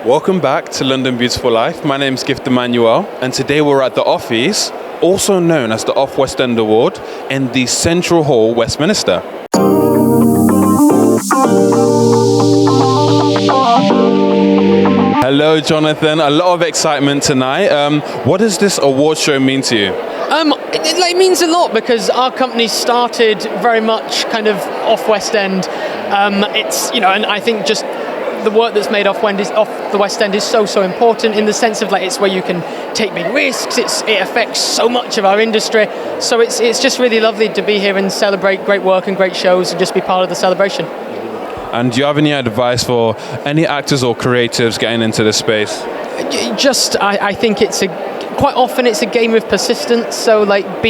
Welcome back to London Beautiful Life. My name's Gift Immanuel, and today we're at the Offies, also known as the OFFWestEnd Award, in the Central Hall, Westminster. Hello, Jonathan. A lot of excitement tonight. What does this award show mean to you? It means a lot because our company started very much kind of off West End. It's, and I think just the work that's made off the West End is so important in the sense of it's where you can take big risks. It affects so much of our industry. So it's just really lovely to be here and celebrate great work and great shows and just be part of the celebration. And do you have any advice for any actors or creatives getting into this space? I think quite often it's a game of persistence. So just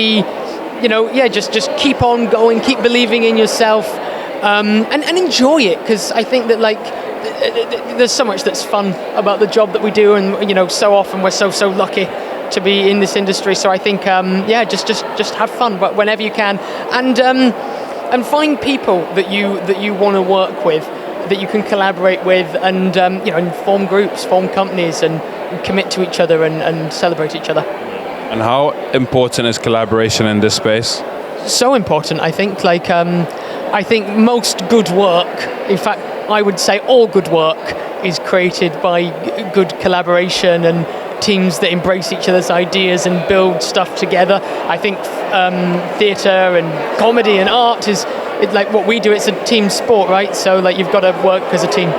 keep on going, keep believing in yourself, and enjoy it, because I think that there's so much that's fun about the job that we do, and so often we're so lucky to be in this industry. So I think just have fun whenever you can, and find people that you want to work with, that you can collaborate with, and form groups, form companies, and commit to each other and celebrate each other. And how important is collaboration in this space? So important, I think. I think most good work, in fact, I would say all good work, is created by good collaboration and teams that embrace each other's ideas and build stuff together. I think theatre and comedy and art is what we do. It's a team sport, right? So you've got to work as a team.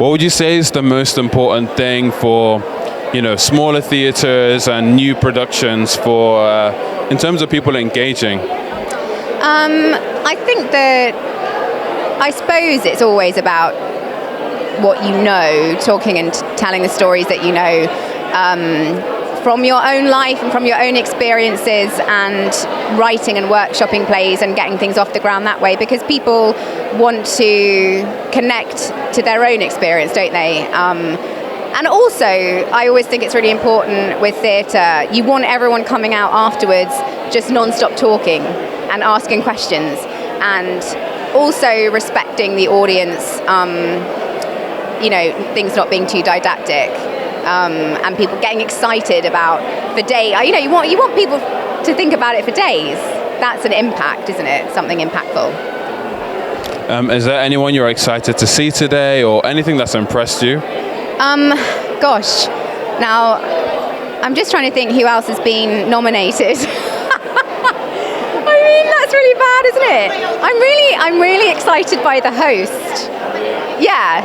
What would you say is the most important thing for smaller theatres and new productions in terms of people engaging? I suppose it's always about what you know, talking and telling the stories that you know from your own life and from your own experiences, and writing and workshopping plays and getting things off the ground that way, because people want to connect to their own experience, don't they? And also, I always think it's really important with theatre, you want everyone coming out afterwards just non-stop talking and asking questions, and also respecting the audience, things not being too didactic, and people getting excited about the day. You want people to think about it for days. That's an impact, isn't it? Something impactful. Is there anyone you're excited to see today, or anything that's impressed you? Gosh, now I'm just trying to think who else has been nominated. That's really bad, isn't it? I'm really excited by the host. Yeah,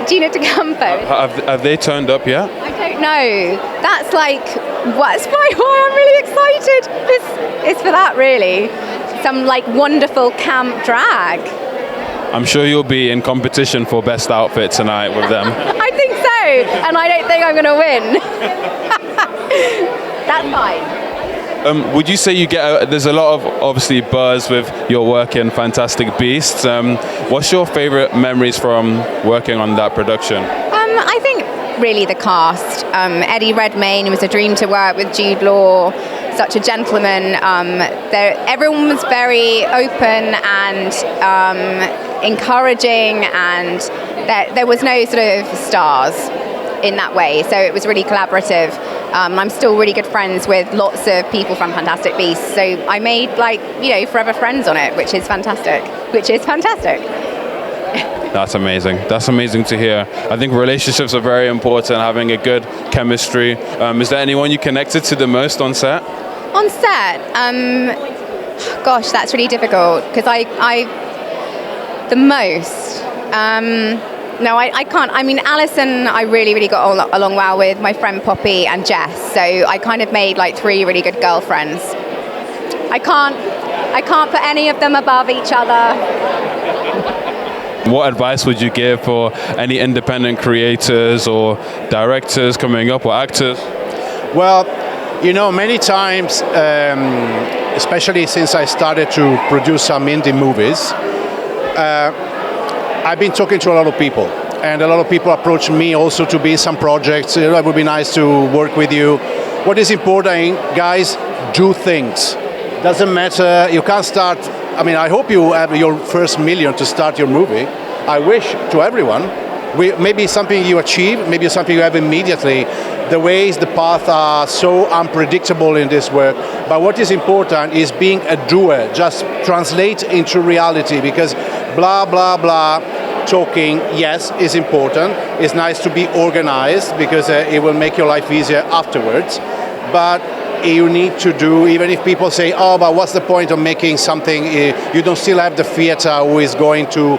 Divina De Campo. Have they turned up yet? I don't know. That's why I'm really excited. It's for that, really. Some wonderful camp drag. I'm sure you'll be in competition for best outfit tonight with them. I think so, and I don't think I'm going to win. That's fine. Would you say you get there's a lot of obviously buzz with your work in Fantastic Beasts. What's your favourite memories from working on that production? I think really the cast. Eddie Redmayne was a dream to work with. Jude Law, such a gentleman. Everyone was very open and encouraging, and there was no sort of stars in that way, so it was really collaborative. I'm still really good friends with lots of people from Fantastic Beasts, so I made forever friends on it, which is fantastic. That's amazing to hear. I think relationships are very important, having a good chemistry. Is there anyone you connected to the most on set? On set, gosh, that's really difficult, because the most. No, I can't. I mean, Alison, I really got along well with. My friend Poppy and Jess. So I kind of made 3 really good girlfriends. I can't put any of them above each other. What advice would you give for any independent creators or directors coming up, or actors? Well, many times, especially since I started to produce some indie movies, I've been talking to a lot of people, and a lot of people approach me also to be in some projects. It would be nice to work with you. What is important, guys, do things. Doesn't matter, you can't start. I hope you have your first million to start your movie. I wish to everyone. maybe something you achieve, maybe something you have immediately. The ways, the paths are so unpredictable in this work. But what is important is being a doer, just translate into reality, because blah, blah, blah, talking, yes, is important. It's nice to be organized because it will make your life easier afterwards. But you need to do, even if people say, oh, but what's the point of making something? You don't still have the theater who is going to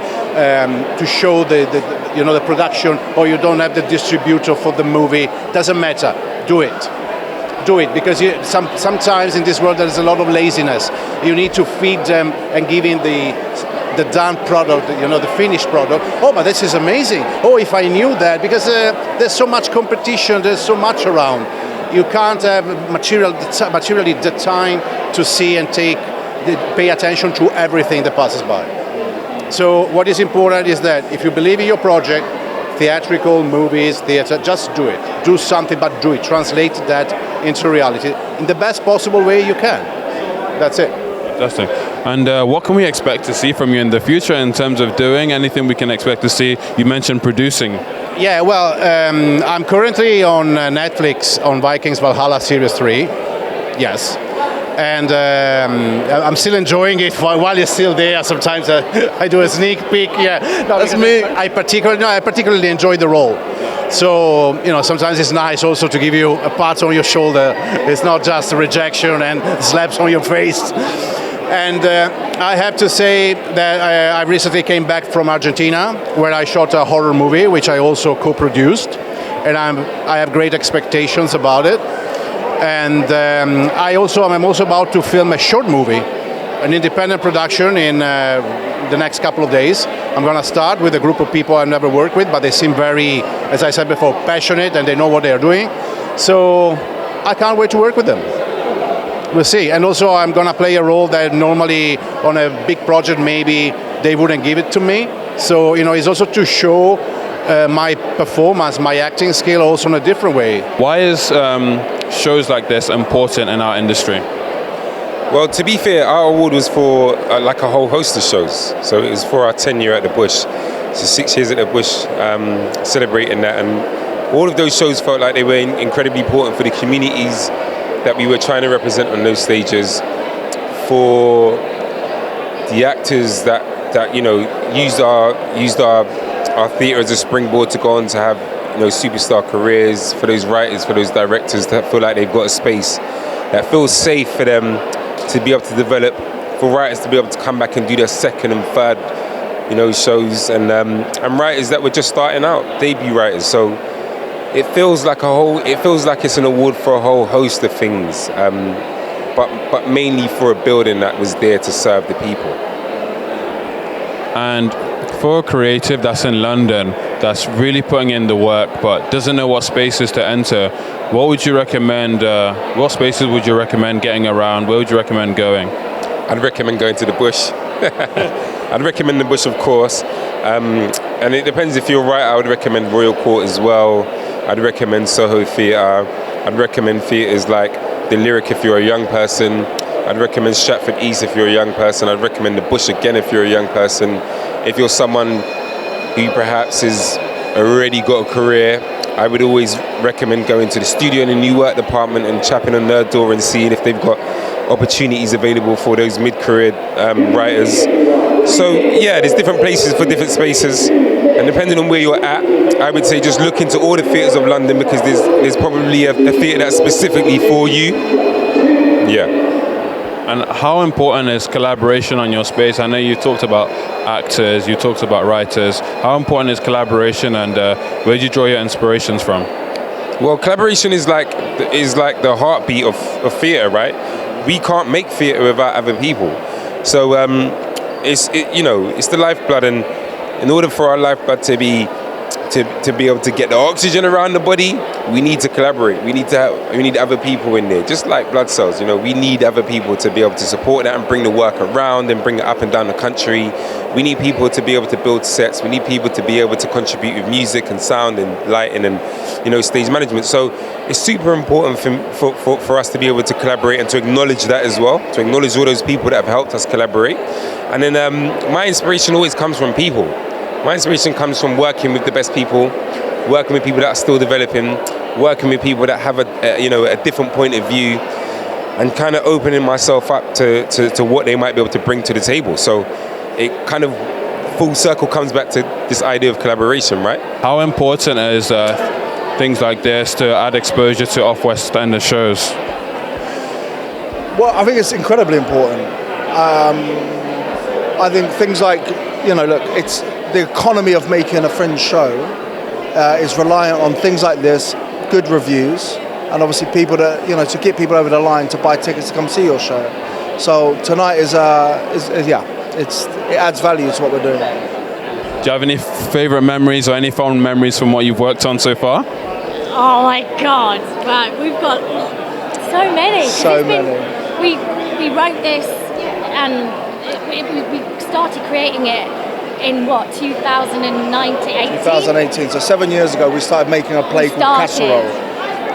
show the production, or you don't have the distributor for the movie. Doesn't matter. Do it, because sometimes in this world there is a lot of laziness. You need to feed them and give in the done product, the finished product. Oh, but this is amazing. Oh, if I knew that, because there's so much competition, there's so much around. You can't have materially the time to see and pay attention to everything that passes by. So what is important is that if you believe in your project, theatrical, movies, theater, just do it. Do something, but do it. Translate that into reality in the best possible way you can. That's it. Fantastic. And what can we expect to see from you in the future in terms of doing? Anything we can expect to see? You mentioned producing. Yeah, well, I'm currently on Netflix on Vikings Valhalla Series 3. Yes. And I'm still enjoying it while it's still there. Sometimes I do a sneak peek. Yeah, no, that's me. I particularly enjoy the role. So, sometimes it's nice also to give you a pat on your shoulder. It's not just a rejection and slaps on your face. And I have to say that I recently came back from Argentina, where I shot a horror movie, which I also co-produced. And I have great expectations about it. And I'm also about to film a short movie, an independent production in the next couple of days. I'm going to start with a group of people I've never worked with, but they seem very, as I said before, passionate, and they know what they're doing. So I can't wait to work with them. We'll see. And also I'm going to play a role that normally on a big project maybe they wouldn't give it to me. So, it's also to show my performance, my acting skill also in a different way. Why is shows like this important in our industry? Well, to be fair, our award was for like a whole host of shows. So it was for our tenure at the Bush. So 6 years at the Bush, celebrating that. And all of those shows felt like they were incredibly important for the communities that we were trying to represent on those stages, for the actors that used our theatre as a springboard to go on to have superstar careers, for those writers, for those directors that feel like they've got a space that feels safe for them to be able to develop, for writers to be able to come back and do their second and third shows, and writers that were just starting out, debut writers. So it feels like it's an award for a whole host of things, but mainly for a building that was there to serve the people. And for a creative that's in London, that's really putting in the work but doesn't know what spaces to enter, what would you recommend? What spaces would you recommend getting around? Where would you recommend going? I'd recommend going to the Bush. I'd recommend the Bush, of course. And it depends if you're right. I would recommend Royal Court as well. I'd recommend Soho Theatre. I'd recommend theatres like The Lyric if you're a young person. I'd recommend Stratford East if you're a young person. I'd recommend the Bush again if you're a young person. If you're someone who perhaps has already got a career, I would always recommend going to the studio in the New Work department and tapping on their door and seeing if they've got opportunities available for those mid-career writers. So yeah, there's different places for different spaces, and depending on where you're at, I would say just look into all the theatres of London, because there's probably a theatre that's specifically for you. Yeah. And how important is collaboration on your space? I know you talked about actors, you talked about writers. How important is collaboration, and where do you draw your inspirations from? Well, collaboration is like the heartbeat of theatre, right? We can't make theatre without other people. So it's the lifeblood, and in order for our lifeblood to be able to get the oxygen around the body, we need to collaborate. We need other people in there, just like blood cells. We need other people to be able to support that and bring the work around and bring it up and down the country. We need people to be able to build sets. We need people to be able to contribute with music and sound and lighting and stage management. So it's super important for us to be able to collaborate and to acknowledge that as well, to acknowledge all those people that have helped us collaborate. And then my inspiration always comes from people. My inspiration comes from working with the best people, working with people that are still developing, working with people that have a different point of view, and kind of opening myself up to what they might be able to bring to the table. So it kind of full circle comes back to this idea of collaboration, right? How important is things like this to add exposure to off-Westender shows? Well, I think it's incredibly important. I think things like, look, it's the economy of making a fringe show is reliant on things like this, good reviews, and obviously people that, to get people over the line to buy tickets to come see your show. So tonight is it adds value to what we're doing. Do you have any favourite memories or any fond memories from what you've worked on so far? Oh my God! Right, we've got so many. So many. We wrote this and we started creating it in 2018? 2018. So 7 years ago, we started making a play called Casserole,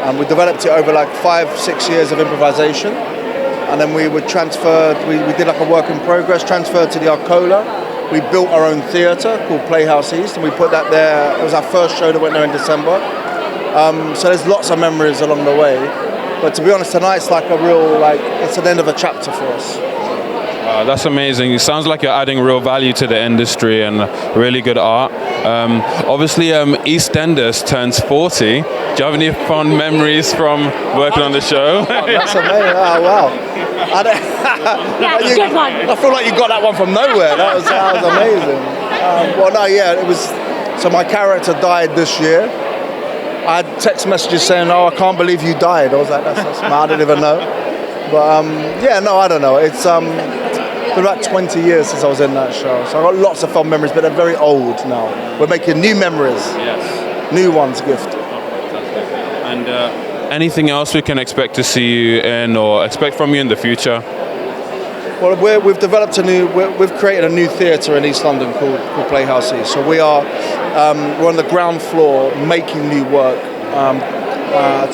and we developed it over like 5-6 years of improvisation. And then we would transfer, we did like a work in progress, transferred to the Arcola. We built our own theatre called Playhouse East, and we put that there. It was our first show that went there in December. So there's lots of memories along the way. But to be honest, tonight's like a real, it's an end of a chapter for us. Wow, that's amazing. It sounds like you're adding real value to the industry and really good art. Obviously, EastEnders turns 40. Do you have any fond memories from working on the show? Oh, that's amazing. Oh, wow. Yeah, good one. I feel like you got that one from nowhere. That was amazing. It was. So my character died this year. I had text messages saying, "Oh, I can't believe you died." I was like, "That's mad. I didn't even know." But I don't know. It's been about 20 years since I was in that show, so I got lots of fond memories, but they're very old now. We're making new memories. Yes. New ones, gift. And anything else we can expect to see you in or expect from you in the future? Well, we've developed we've created a new theatre in East London called Playhouse East. So we're on the ground floor making new work,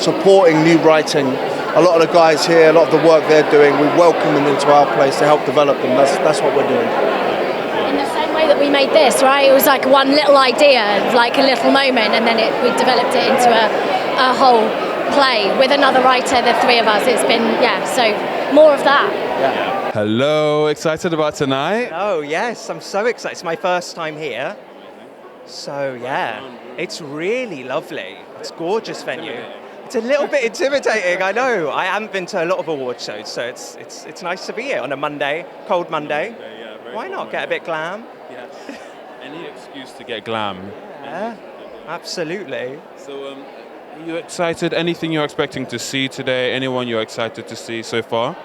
supporting new writing. A lot of the guys here, a lot of the work they're doing, we welcome them into our place to help develop them. That's what we're doing. In the same way that we made this, right? It was like one little idea, like a little moment, and then we developed it into a whole play with another writer, the three of us. It's been, so more of that. Yeah. Hello, excited about tonight? Oh yes, I'm so excited. It's my first time here. So it's really lovely. It's a gorgeous venue. It's a little bit intimidating, I know. I haven't been to a lot of award shows, so it's nice to be here on a Monday, cold Monday. Why not get a bit glam? Yes. Any excuse to get glam. Yeah, absolutely. So, are you excited? Anything you're expecting to see today? Anyone you're excited to see so far?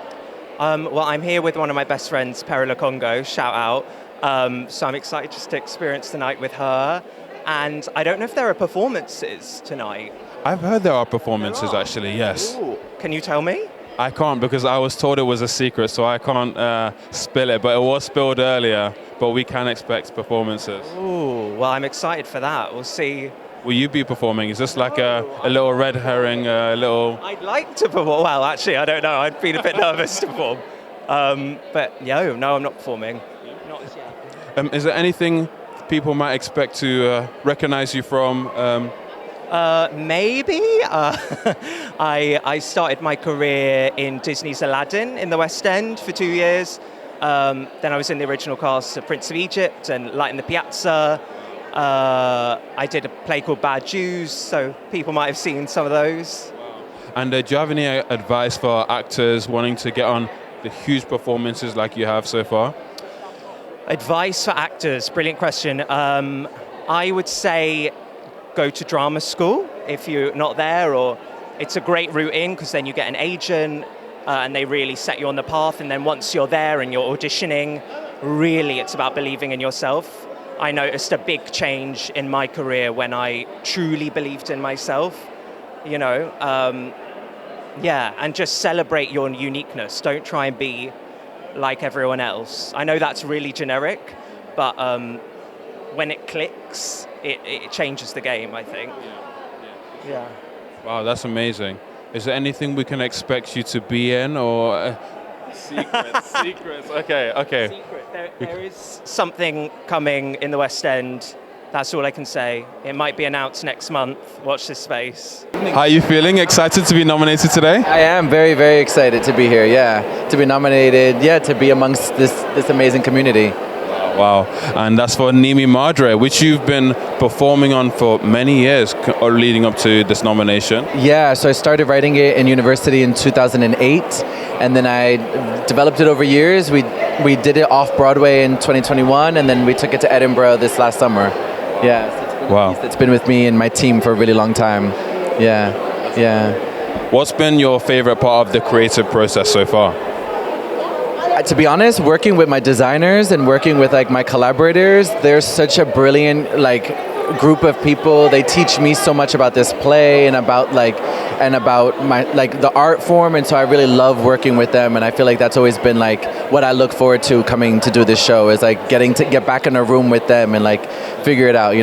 Well, I'm here with one of my best friends, Perry Le Congo, shout out. So I'm excited just to experience the night with her. And I don't know if there are performances tonight. I've heard there are performances, actually, yes. Ooh. Can you tell me? I can't because I was told it was a secret, so I can't spill it. But it was spilled earlier, but we can expect performances. Ooh, well, I'm excited for that. We'll see. Will you be performing? Is this like a little red herring, a little... I'd like to perform. Well, actually, I don't know. I'd been a bit nervous to perform. But no, I'm not performing. Not as yet. Is there anything people might expect to recognize you from? Maybe. I started my career in Disney's Aladdin in the West End for 2 years. Then I was in the original cast of Prince of Egypt and Light in the Piazza. I did a play called Bad Jews, so people might have seen some of those. And do you have any advice for actors wanting to get on the huge performances like you have so far? Advice for actors, brilliant question. I would say go to drama school if you're not there, or it's a great route in because then you get an agent and they really set you on the path, and then once you're there and you're auditioning, really it's about believing in yourself. I noticed a big change in my career when I truly believed in myself, and just celebrate your uniqueness. Don't try and be like everyone else. I know that's really generic, but when it clicks, it changes the game, I think. Yeah. Wow, that's amazing. Is there anything we can expect you to be in, or Secrets. Okay. There is something coming in the West End. That's all I can say. It might be announced next month. Watch this space. How are you feeling? Excited to be nominated today? I am very, very excited to be here, to be nominated, to be amongst this amazing community. Wow. And that's for Nimi Madre, which you've been performing on for many years or leading up to this nomination. Yeah, so I started writing it in university in 2008, and then I developed it over years. We did it off-Broadway in 2021, and then we took it to Edinburgh this last summer. Yeah, so it's been a piece that's been with me and my team for a really long time. Yeah. What's been your favorite part of the creative process so far? To be honest, working with my designers and working with my collaborators, they're such a brilliant group of people. They teach me so much about this play and about my the art form, and so I really love working with them, and I feel like that's always been what I look forward to coming to do this show is getting to get back in a room with them and figure it out,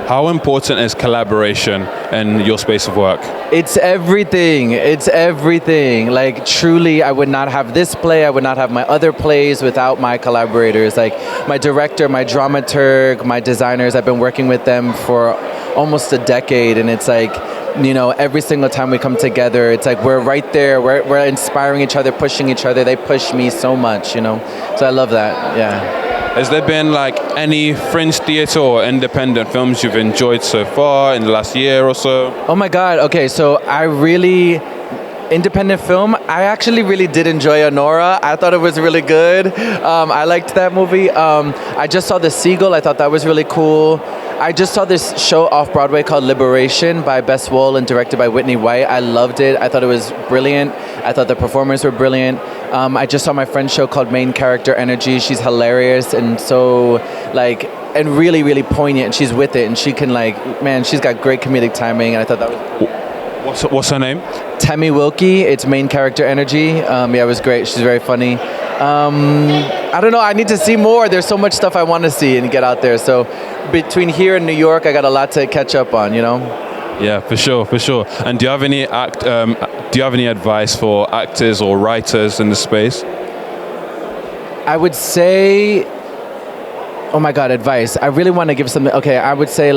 How important is collaboration in your space of work? It's everything. Truly, I would not have this play, I would not have my other plays without my collaborators. My director, my dramaturg, my designers, I've been working with them for almost a decade, and it's every single time we come together, it's we're right there, we're inspiring each other, pushing each other. They push me so much, So I love that, Has there been any fringe theatre or independent films you've enjoyed so far in the last year or so? Oh my God, okay, so independent film, I actually really did enjoy Honora. I thought it was really good. I liked that movie. I just saw The Seagull, I thought that was really cool. I just saw this show off-Broadway called Liberation by Bess Wohl and directed by Whitney White. I loved it. I thought it was brilliant. I thought the performers were brilliant. I just saw my friend's show called Main Character Energy. She's hilarious and so and really, really poignant. And she's with it, and she can she's got great comedic timing. And I thought that was. What's her name? Tammy Wilkie. It's Main Character Energy. It was great. She's very funny. I don't know. I need to see more. There's so much stuff I want to see and get out there. So between here and New York, I got a lot to catch up on. Yeah, for sure. And do you have any advice for actors or writers in the space? I would say, oh my God, advice. I really want to give something. Okay, I would say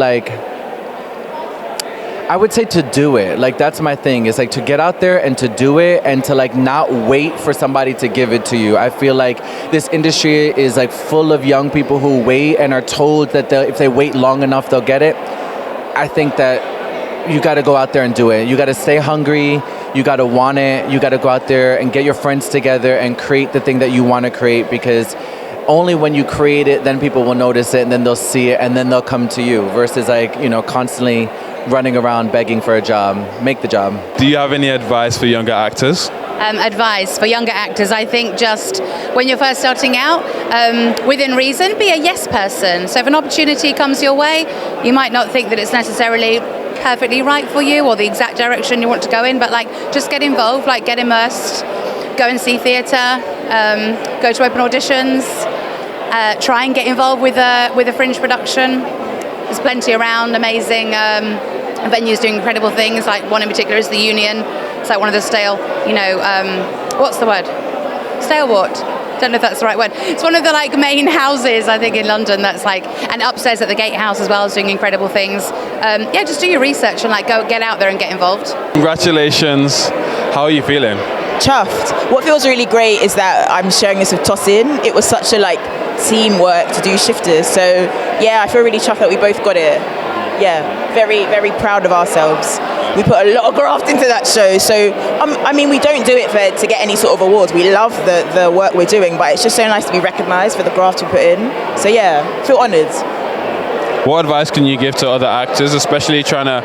to do it. That's my thing. Is to get out there and to do it and to not wait for somebody to give it to you. I feel this industry is full of young people who wait and are told that if they wait long enough, they'll get it. I think that you got to go out there and do it. You got to stay hungry. You got to want it. You got to go out there and get your friends together and create the thing that you want to create, because only when you create it, then people will notice it, and then they'll see it, and then they'll come to you, versus constantly running around begging for a job. Make the job. Do you have any advice for younger actors? Advice for younger actors, I think just when you're first starting out, within reason, be a yes person. So if an opportunity comes your way, you might not think that it's necessarily perfectly right for you or the exact direction you want to go in, but just get involved, get immersed, go and see theatre, go to open auditions, try and get involved with a fringe production. There's plenty around, amazing venues doing incredible things. One in particular is the Union. It's one of the stale, what's the word? Stalewart. Don't know if that's the right word. It's one of the main houses, I think, in London. That's and upstairs at the Gatehouse as well is doing incredible things. Just do your research and go get out there and get involved. Congratulations. How are you feeling? Chuffed. What feels really great is that I'm sharing this with Tosin. It was such a teamwork to do Shifters. So yeah, I feel really chuffed that we both got it. Yeah, very, very proud of ourselves. We put a lot of graft into that show. So we don't do it to get any sort of awards. We love the work we're doing, but it's just so nice to be recognised for the graft we put in. So yeah, feel honoured. What advice can you give to other actors, especially trying to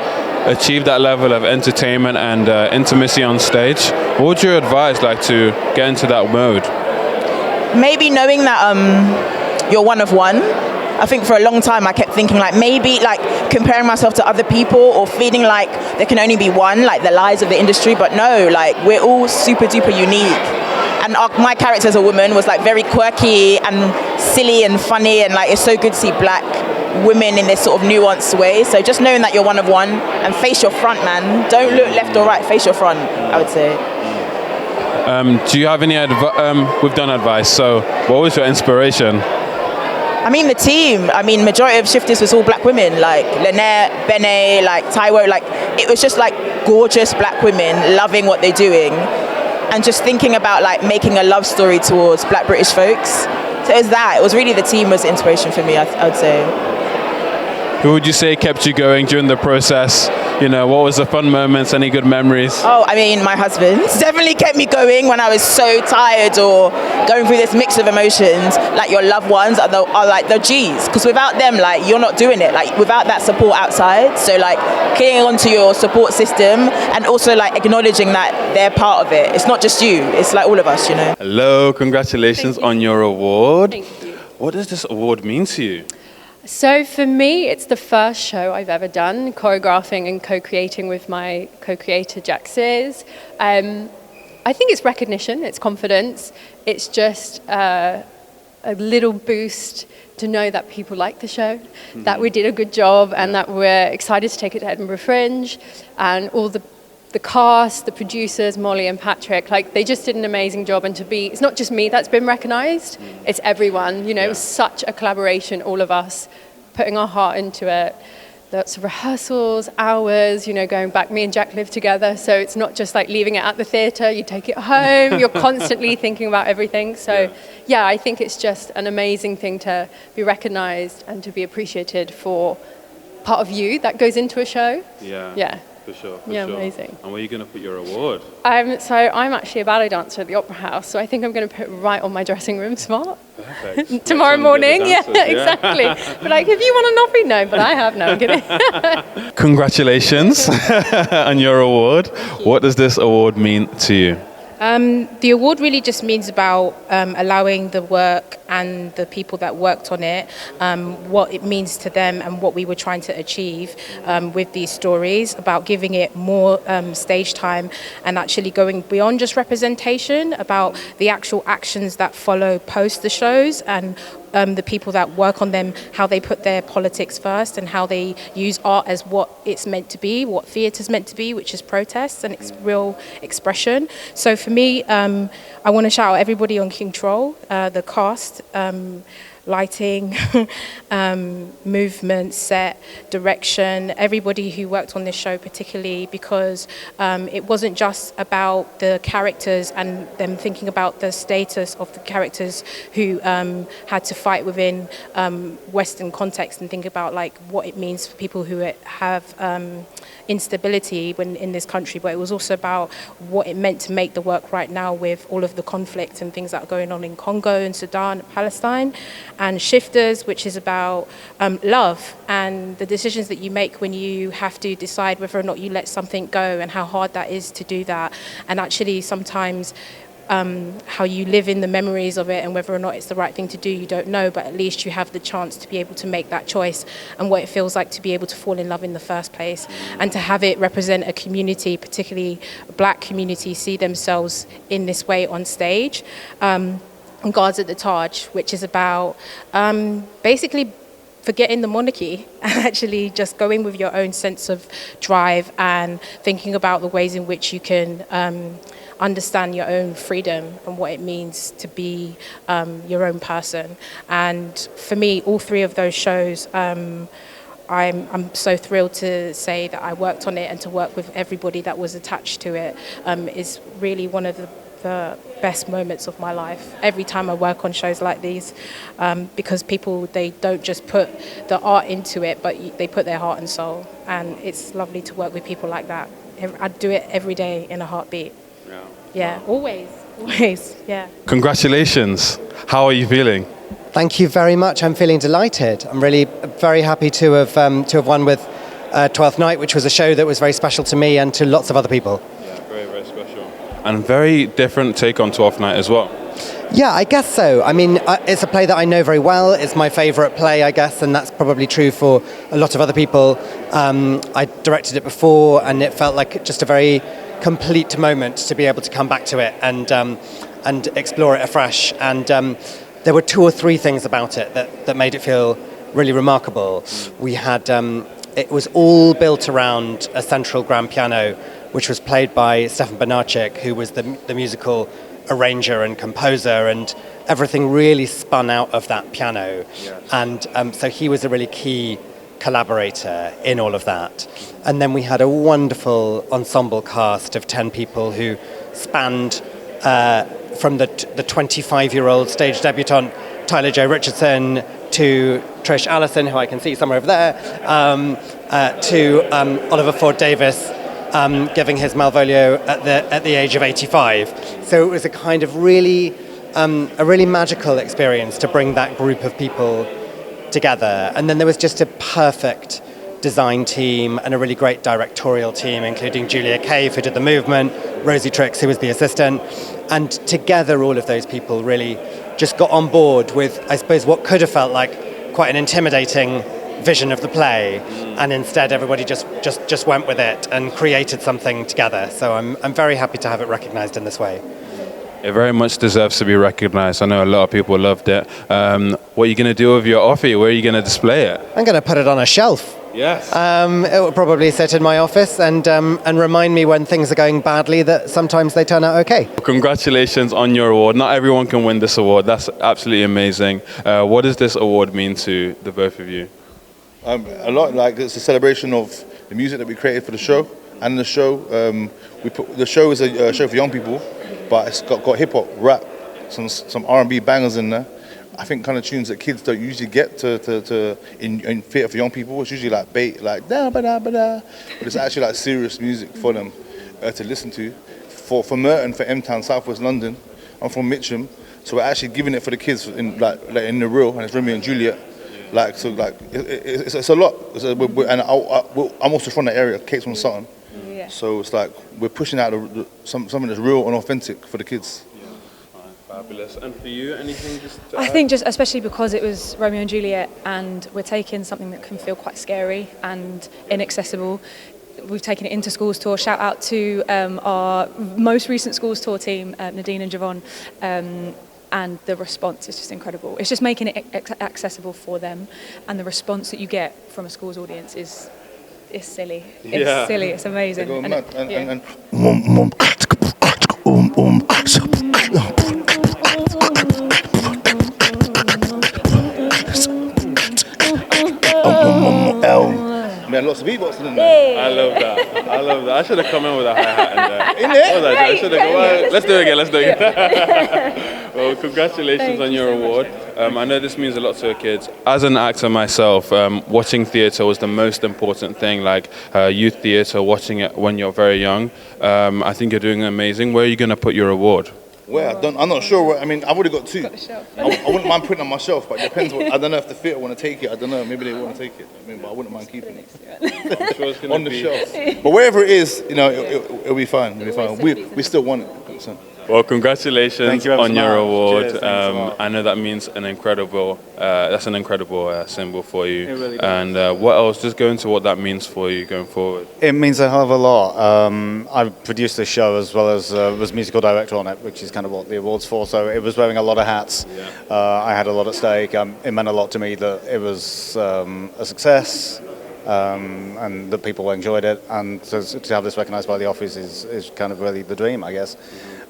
achieve that level of entertainment and intimacy on stage? What would you advise to get into that mode? Maybe knowing that you're one of one. I think for a long time I kept thinking maybe comparing myself to other people or feeling there can only be one, the lies of the industry, but no, we're all super duper unique. And my character as a woman was very quirky and silly and funny, and it's so good to see black women in this sort of nuanced way. So just knowing that you're one of one and face your front, man. Don't look left or right, face your front, I would say. Do you have any advice? We've done advice, so what was your inspiration? I mean, the team. I mean, majority of shifters was all black women, like Lynette, Bene, like Taiwo. Like, it was just like gorgeous black women loving what they're doing, and just thinking about like making a love story towards black British folks. So it was that. It was really the team was the inspiration for me, I would say. Who would you say kept you going during the process? You know, what was the fun moments? Any good memories? Oh, I mean, my husband definitely kept me going when I was so tired or going through this mix of emotions. Like, your loved ones are like the G's, because without them, like, you're not doing it. Like, without that support outside. So, like, clinging onto your support system and also like acknowledging that they're part of it. It's not just you. It's like all of us, you know. Hello, congratulations on your award. Thank you. What does this award mean to you? So for me, it's the first show I've ever done, choreographing and co-creating with my co-creator, Jack Sears. I think it's recognition, it's confidence, it's just a little boost to know that people like the show, that we did a good job, and that we're excited to take it to Edinburgh Fringe, and all the cast, the producers, Molly and Patrick, like, they just did an amazing job. And it's not just me that's been recognised, it's everyone, you know. It was such a collaboration, all of us putting our heart into it. Lots of rehearsals, hours, you know, going back. Me and Jack live together, so it's not just like leaving it at the theatre, you take it home, you're constantly thinking about everything. So yeah, I think it's just an amazing thing to be recognised and to be appreciated for part of you that goes into a show. Yeah. For sure. Amazing. And where are you going to put your award? So I'm actually a ballet dancer at the Opera House, so I think I'm going to put it right on my dressing room smart. Perfect. Tomorrow morning, exactly. But like, if you want an offie, no, but I have, no, I'm kidding. Congratulations on your award. What does this award mean to you? The award really just means about allowing the work and the people that worked on it, what it means to them and what we were trying to achieve with these stories, about giving it more stage time and actually going beyond just representation, about the actual actions that follow post the shows, and the people that work on them, how they put their politics first and how they use art as what it's meant to be, what theatre's meant to be, which is protests and it's real expression. So for me, I want to shout out everybody on Control, the cast, lighting, movement, set, direction, everybody who worked on this show particularly, because it wasn't just about the characters and them thinking about the status of the characters who had to fight within Western context and think about like what it means for people who have instability when in this country, but it was also about what it meant to make the work right now with all of the conflict and things that are going on in Congo and Sudan and Palestine, and Shifters, which is about love and the decisions that you make when you have to decide whether or not you let something go, and how hard that is to do that, and actually sometimes how you live in the memories of it and whether or not it's the right thing to do, you don't know, but at least you have the chance to be able to make that choice, and what it feels like to be able to fall in love in the first place, and to have it represent a community, particularly a black community, see themselves in this way on stage. Guards at the Taj, which is about basically forgetting the monarchy and actually just going with your own sense of drive and thinking about the ways in which you can understand your own freedom and what it means to be your own person. And for me, all three of those shows, I'm so thrilled to say that I worked on it, and to work with everybody that was attached to it is really one of the best moments of my life every time I work on shows like these, because people, they don't just put the art into it, but they put their heart and soul, and it's lovely to work with people like that. I do it every day in a heartbeat. Yeah, always, yeah. Congratulations. How are you feeling? Thank you very much. I'm feeling delighted. I'm really very happy to have won with Twelfth Night, which was a show that was very special to me and to lots of other people. Yeah, very, very special. And very different take on Twelfth Night as well. Yeah, I guess so. I mean, it's a play that I know very well. It's my favourite play, I guess, and that's probably true for a lot of other people. I directed it before, and it felt like just a very complete moment to be able to come back to it and explore it afresh. And there were two or three things about it that made it feel really remarkable. We had it was all built around a central grand piano, which was played by Stefan Benarczyk, who was the musical arranger and composer, and everything really spun out of that piano. And so he was a really key collaborator in all of that. And then we had a wonderful ensemble cast of 10 people who spanned from the 25-year-old stage debutante Tyler Joe Richardson to Trish Allison, who I can see somewhere over there, to Oliver Ford Davis giving his Malvolio at the age of 85. So it was a kind of really magical experience to bring that group of people together. And then there was just a perfect design team and a really great directorial team, including Julia Cave, who did the movement, Rosie Trix, who was the assistant. And together all of those people really just got on board with, I suppose, what could have felt like quite an intimidating vision of the play, and instead everybody just went with it and created something together. So I'm very happy to have it recognised in this way. It very much deserves to be recognised. I know a lot of people loved it. What are you going to do with your offie? Where are you going to display it? I'm going to put it on a shelf. Yes. It will probably sit in my office and remind me when things are going badly that sometimes they turn out okay. Congratulations on your award. Not everyone can win this award. That's absolutely amazing. What does this award mean to the both of you? A lot. Like, it's a celebration of the music that we created for the show, and the show. The show is a show for young people, but it's got hip hop, rap, some R&B bangers in there. I think kind of tunes that kids don't usually get to in theatre for young people. It's usually like bait, like da ba da ba da, but it's actually like serious music for them to listen to. For Merton, for M-Town, Southwest London. I'm from Mitcham, so we're actually giving it for the kids in in the real, and it's Romeo and Juliet. It's a lot. I'm also from that area, Cape on Sutton. Yeah. So it's like we're pushing out something that's real and authentic for the kids. Fabulous. And for you, anything I think just especially because it was Romeo and Juliet, and we're taking something that can feel quite scary and inaccessible. We've taken it into schools tour. Shout out to our most recent schools tour team, Nadine and Javon. And the response is just incredible. It's just making it accessible for them, and the response that you get from a school's audience is silly. It's silly. It's amazing. Man, lots of beatboxing in there. I love that. I should have come in with a hi-hat in there. Let's do it again. Well, congratulations on your award. I know this means a lot to the kids. As an actor myself, watching theatre was the most important thing, like youth theatre, watching it when you're very young. I think you're doing amazing. Where are you going to put your award? Well, I'm not sure. I mean, I've already got 2. I wouldn't mind putting it on my shelf, but it depends. I don't know if the theatre want to take it. I don't know. Maybe they want to take it. But I wouldn't mind keeping it I'm sure it's going on the shelf. But wherever it is, it'll be fine. It'll be fine. We still want it. So. Well, congratulations on your award. Cheers, I know that means an incredible symbol for you. It really does. And what else? Just go into what that means for you going forward. It means a hell of a lot. I've produced this show as well as was musical director on it, which is kind of what the award's for. So it was wearing a lot of hats. Yeah. I had a lot at stake. It meant a lot to me that it was a success. And that people enjoyed it, and to have this recognised by the Offies is kind of really the dream, I guess.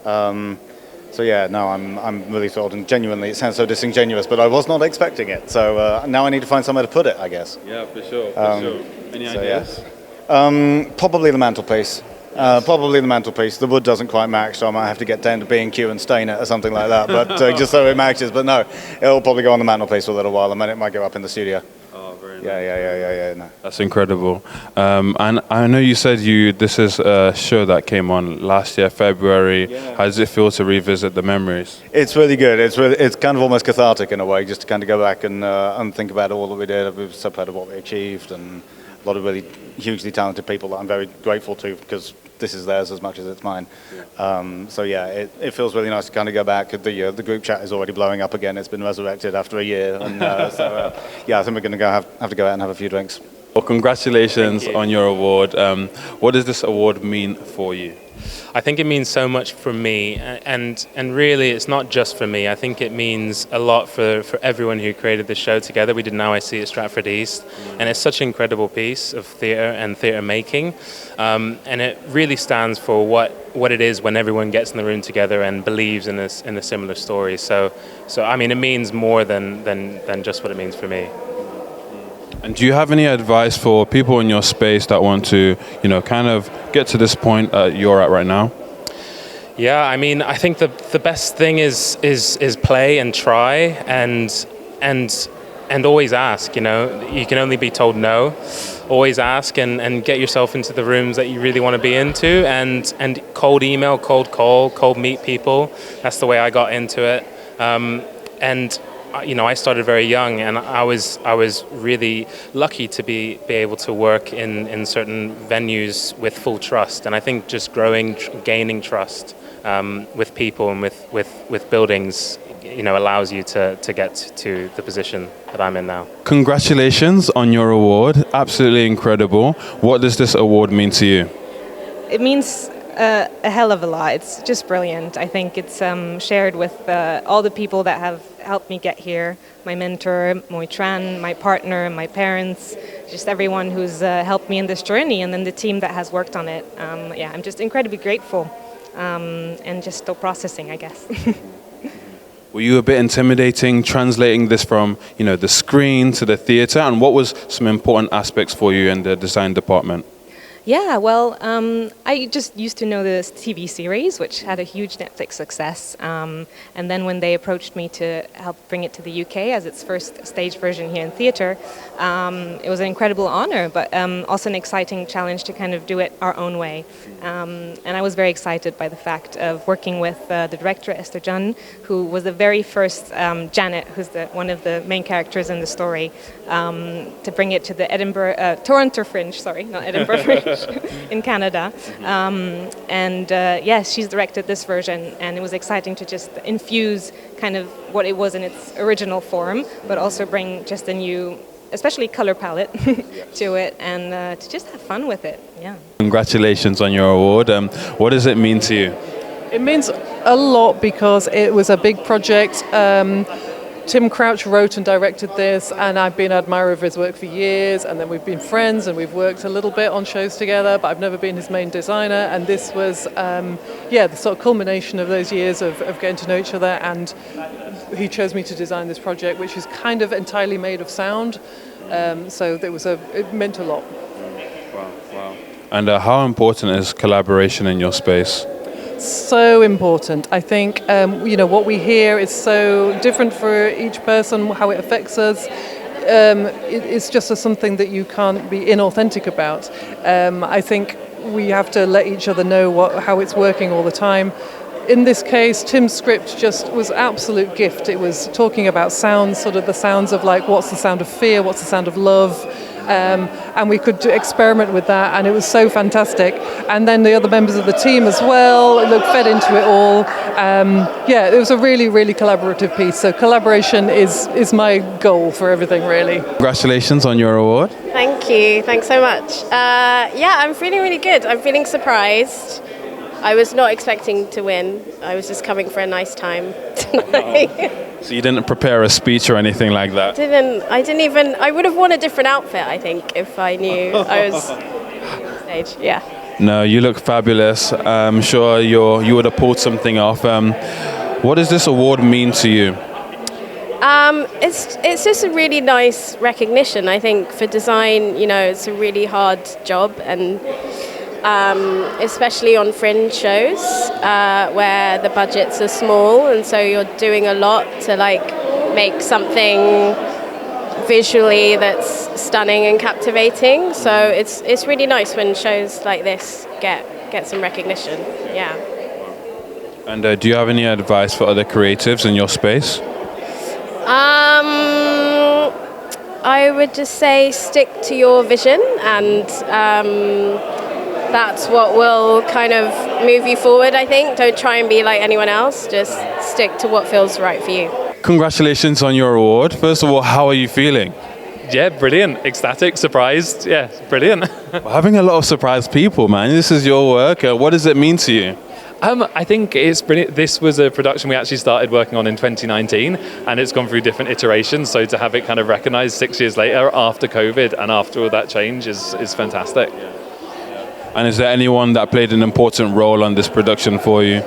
So yeah, no, I'm really thrilled, and genuinely, it sounds so disingenuous, but I was not expecting it. So now I need to find somewhere to put it, I guess. Yeah, for sure. Any ideas? Yeah. Probably the mantelpiece. Probably the mantelpiece. The wood doesn't quite match, so I might have to get down to B&Q and stain it or something like that. But just so it matches. But no, it'll probably go on the mantelpiece for a little while, and then it might go up in the studio. Yeah. No. That's incredible. And I know you said this is a show that came on last year, February. Yeah. How does it feel to revisit the memories? It's really good. It's kind of almost cathartic in a way, just to kind of go back and think about all that we did. We're so proud of what we achieved, and a lot of really hugely talented people that I'm very grateful to, because this is theirs as much as it's mine. So yeah, it feels really nice to kind of go back. The group chat is already blowing up again. It's been resurrected after a year, and I think we're going to have to go out and have a few drinks. Well, congratulations on your award. What does this award mean for you? I think it means so much for me, and really it's not just for me. I think it means a lot for everyone who created the show together. We did Now I See at Stratford East, and it's such an incredible piece of theatre and theatre making, and it really stands for what it is when everyone gets in the room together and believes in a similar story. So I mean, it means more than just what it means for me. And do you have any advice for people in your space that want to, kind of get to this point you're at right now? Yeah, I mean, I think the best thing is play and try and always ask. You can only be told no. Always ask and get yourself into the rooms that you really want to be into, and cold email, cold call, cold meet people. That's the way I got into it. And I started very young, and I was really lucky to be able to work in certain venues with full trust. And I think just gaining trust with people and with buildings, allows you to get to the position that I'm in now. Congratulations on your award. Absolutely incredible. What does this award mean to you? It means a hell of a lot. It's just brilliant. I think it's shared with all the people that have helped me get here. My mentor, Moitran, my partner, my parents, just everyone who's helped me in this journey, and then the team that has worked on it. I'm just incredibly grateful and just still processing, I guess. Were you a bit intimidating translating this from, the screen to the theatre? And what was some important aspects for you in the design department? Yeah, well, I just used to know this TV series, which had a huge Netflix success. And then when they approached me to help bring it to the UK as its first stage version here in theatre, it was an incredible honor, but also an exciting challenge to kind of do it our own way. And I was very excited by the fact of working with the director, Esther John, who was the very first Janet, who's one of the main characters in the story, to bring it to the Toronto Fringe, not Edinburgh Fringe. In Canada, and she's directed this version, and it was exciting to just infuse kind of what it was in its original form, but also bring just a new, especially color palette to it, and to just have fun with it. Yeah. Congratulations on your award. What does it mean to you? It means a lot because it was a big project. Tim Crouch wrote and directed this, and I've been an admirer of his work for years, and then we've been friends and we've worked a little bit on shows together, but I've never been his main designer, and this was the sort of culmination of those years of getting to know each other, and he chose me to design this project, which is kind of entirely made of sound, so it meant a lot. Wow. And how important is collaboration in your space? So important. I think what we hear is so different for each person, how it affects us. It's just something that you can't be inauthentic about. I think we have to let each other know how it's working all the time. In this case, Tim's script just was absolute gift. It was talking about sounds, sort of the sounds of like what's the sound of fear, what's the sound of love. And we could experiment with that, and it was so fantastic. And then the other members of the team as well fed into it all. It was a really, really collaborative piece. So collaboration is my goal for everything, really. Congratulations on your award. Thank you. Thanks so much. I'm feeling really good. I'm feeling surprised. I was not expecting to win. I was just coming for a nice time tonight. So you didn't prepare a speech or anything like that? I would have worn a different outfit, I think, if I knew I was on stage. Yeah. No, you look fabulous. I'm sure you would have pulled something off. What does this award mean to you? It's just a really nice recognition. I think for design, it's a really hard job, and especially on fringe shows where the budgets are small, and so you're doing a lot to make something visually that's stunning and captivating. So it's really nice when shows like this get some recognition. Yeah. And do you have any advice for other creatives in your space? I would just say stick to your vision, and that's what will kind of move you forward, I think. Don't try and be like anyone else. Just stick to what feels right for you. Congratulations on your award. First of all, how are you feeling? Yeah, brilliant, ecstatic, surprised. Yeah, brilliant. We're having a lot of surprised people, man. This is your work. What does it mean to you? I think it's brilliant. This was a production we actually started working on in 2019, and it's gone through different iterations. So to have it kind of recognised 6 years later after COVID and after all that change is fantastic. And is there anyone that played an important role on this production for you?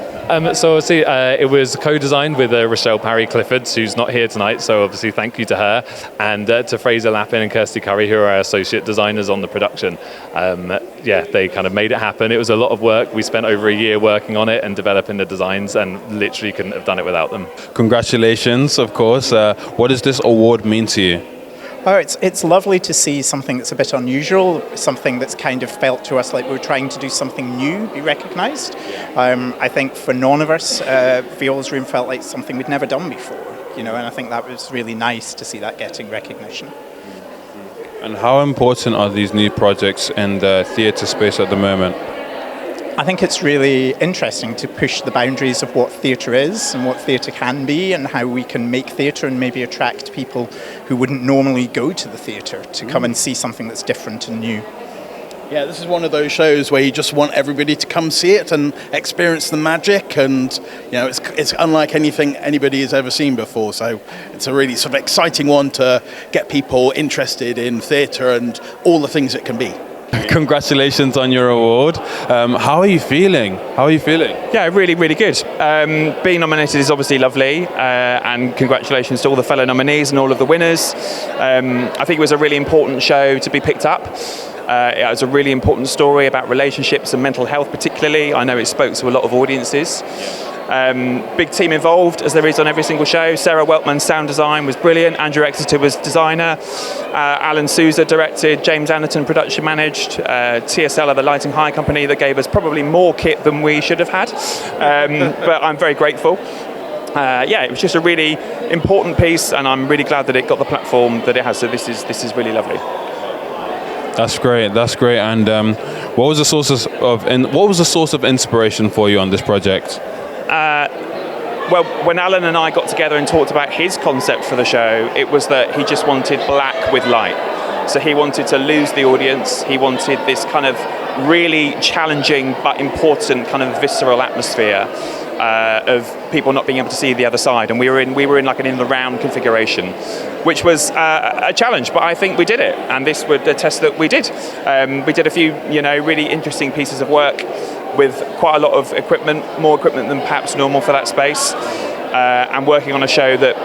So obviously it was co-designed with Rochelle Parry-Clifford, who's not here tonight, so obviously thank you to her, and to Fraser Lappin and Kirsty Curry, who are our associate designers on the production. They kind of made it happen. It was a lot of work. We spent over a year working on it and developing the designs, and literally couldn't have done it without them. Congratulations, of course. What does this award mean to you? Oh, it's lovely to see something that's a bit unusual, something that's kind of felt to us like we're trying to do something new be recognised. I think for none of us, Viola's Room felt like something we'd never done before, and I think that was really nice to see that getting recognition. And how important are these new projects in the theatre space at the moment? I think it's really interesting to push the boundaries of what theatre is and what theatre can be, and how we can make theatre and maybe attract people who wouldn't normally go to the theatre to come and see something that's different and new. Yeah, this is one of those shows where you just want everybody to come see it and experience the magic, and it's unlike anything anybody has ever seen before, so it's a really sort of exciting one to get people interested in theatre and all the things it can be. Congratulations on your award. How are you feeling? Yeah, really, really good. Being nominated is obviously lovely, and congratulations to all the fellow nominees and all of the winners. I think it was a really important show to be picked up. It was a really important story about relationships and mental health particularly. I know it spoke to a lot of audiences. Big team involved, as there is on every single show. Sarah Weltman's sound design was brilliant. Andrew Exeter was designer. Alan Souza directed. James Anderton production managed. TSL are the lighting hire company that gave us probably more kit than we should have had. But I'm very grateful. It was just a really important piece, and I'm really glad that it got the platform that it has. So this is really lovely. That's great. And what was the source of inspiration for you on this project? Well, when Alan and I got together and talked about his concept for the show, it was that he just wanted black with light. So he wanted to lose the audience. He wanted this kind of really challenging but important kind of visceral atmosphere of people not being able to see the other side. And we were in like an in the round configuration, which was a challenge, but I think we did it. And this would attest that we did. We did a few, really interesting pieces of work with quite a lot of equipment, more equipment than perhaps normal for that space, and working on a show that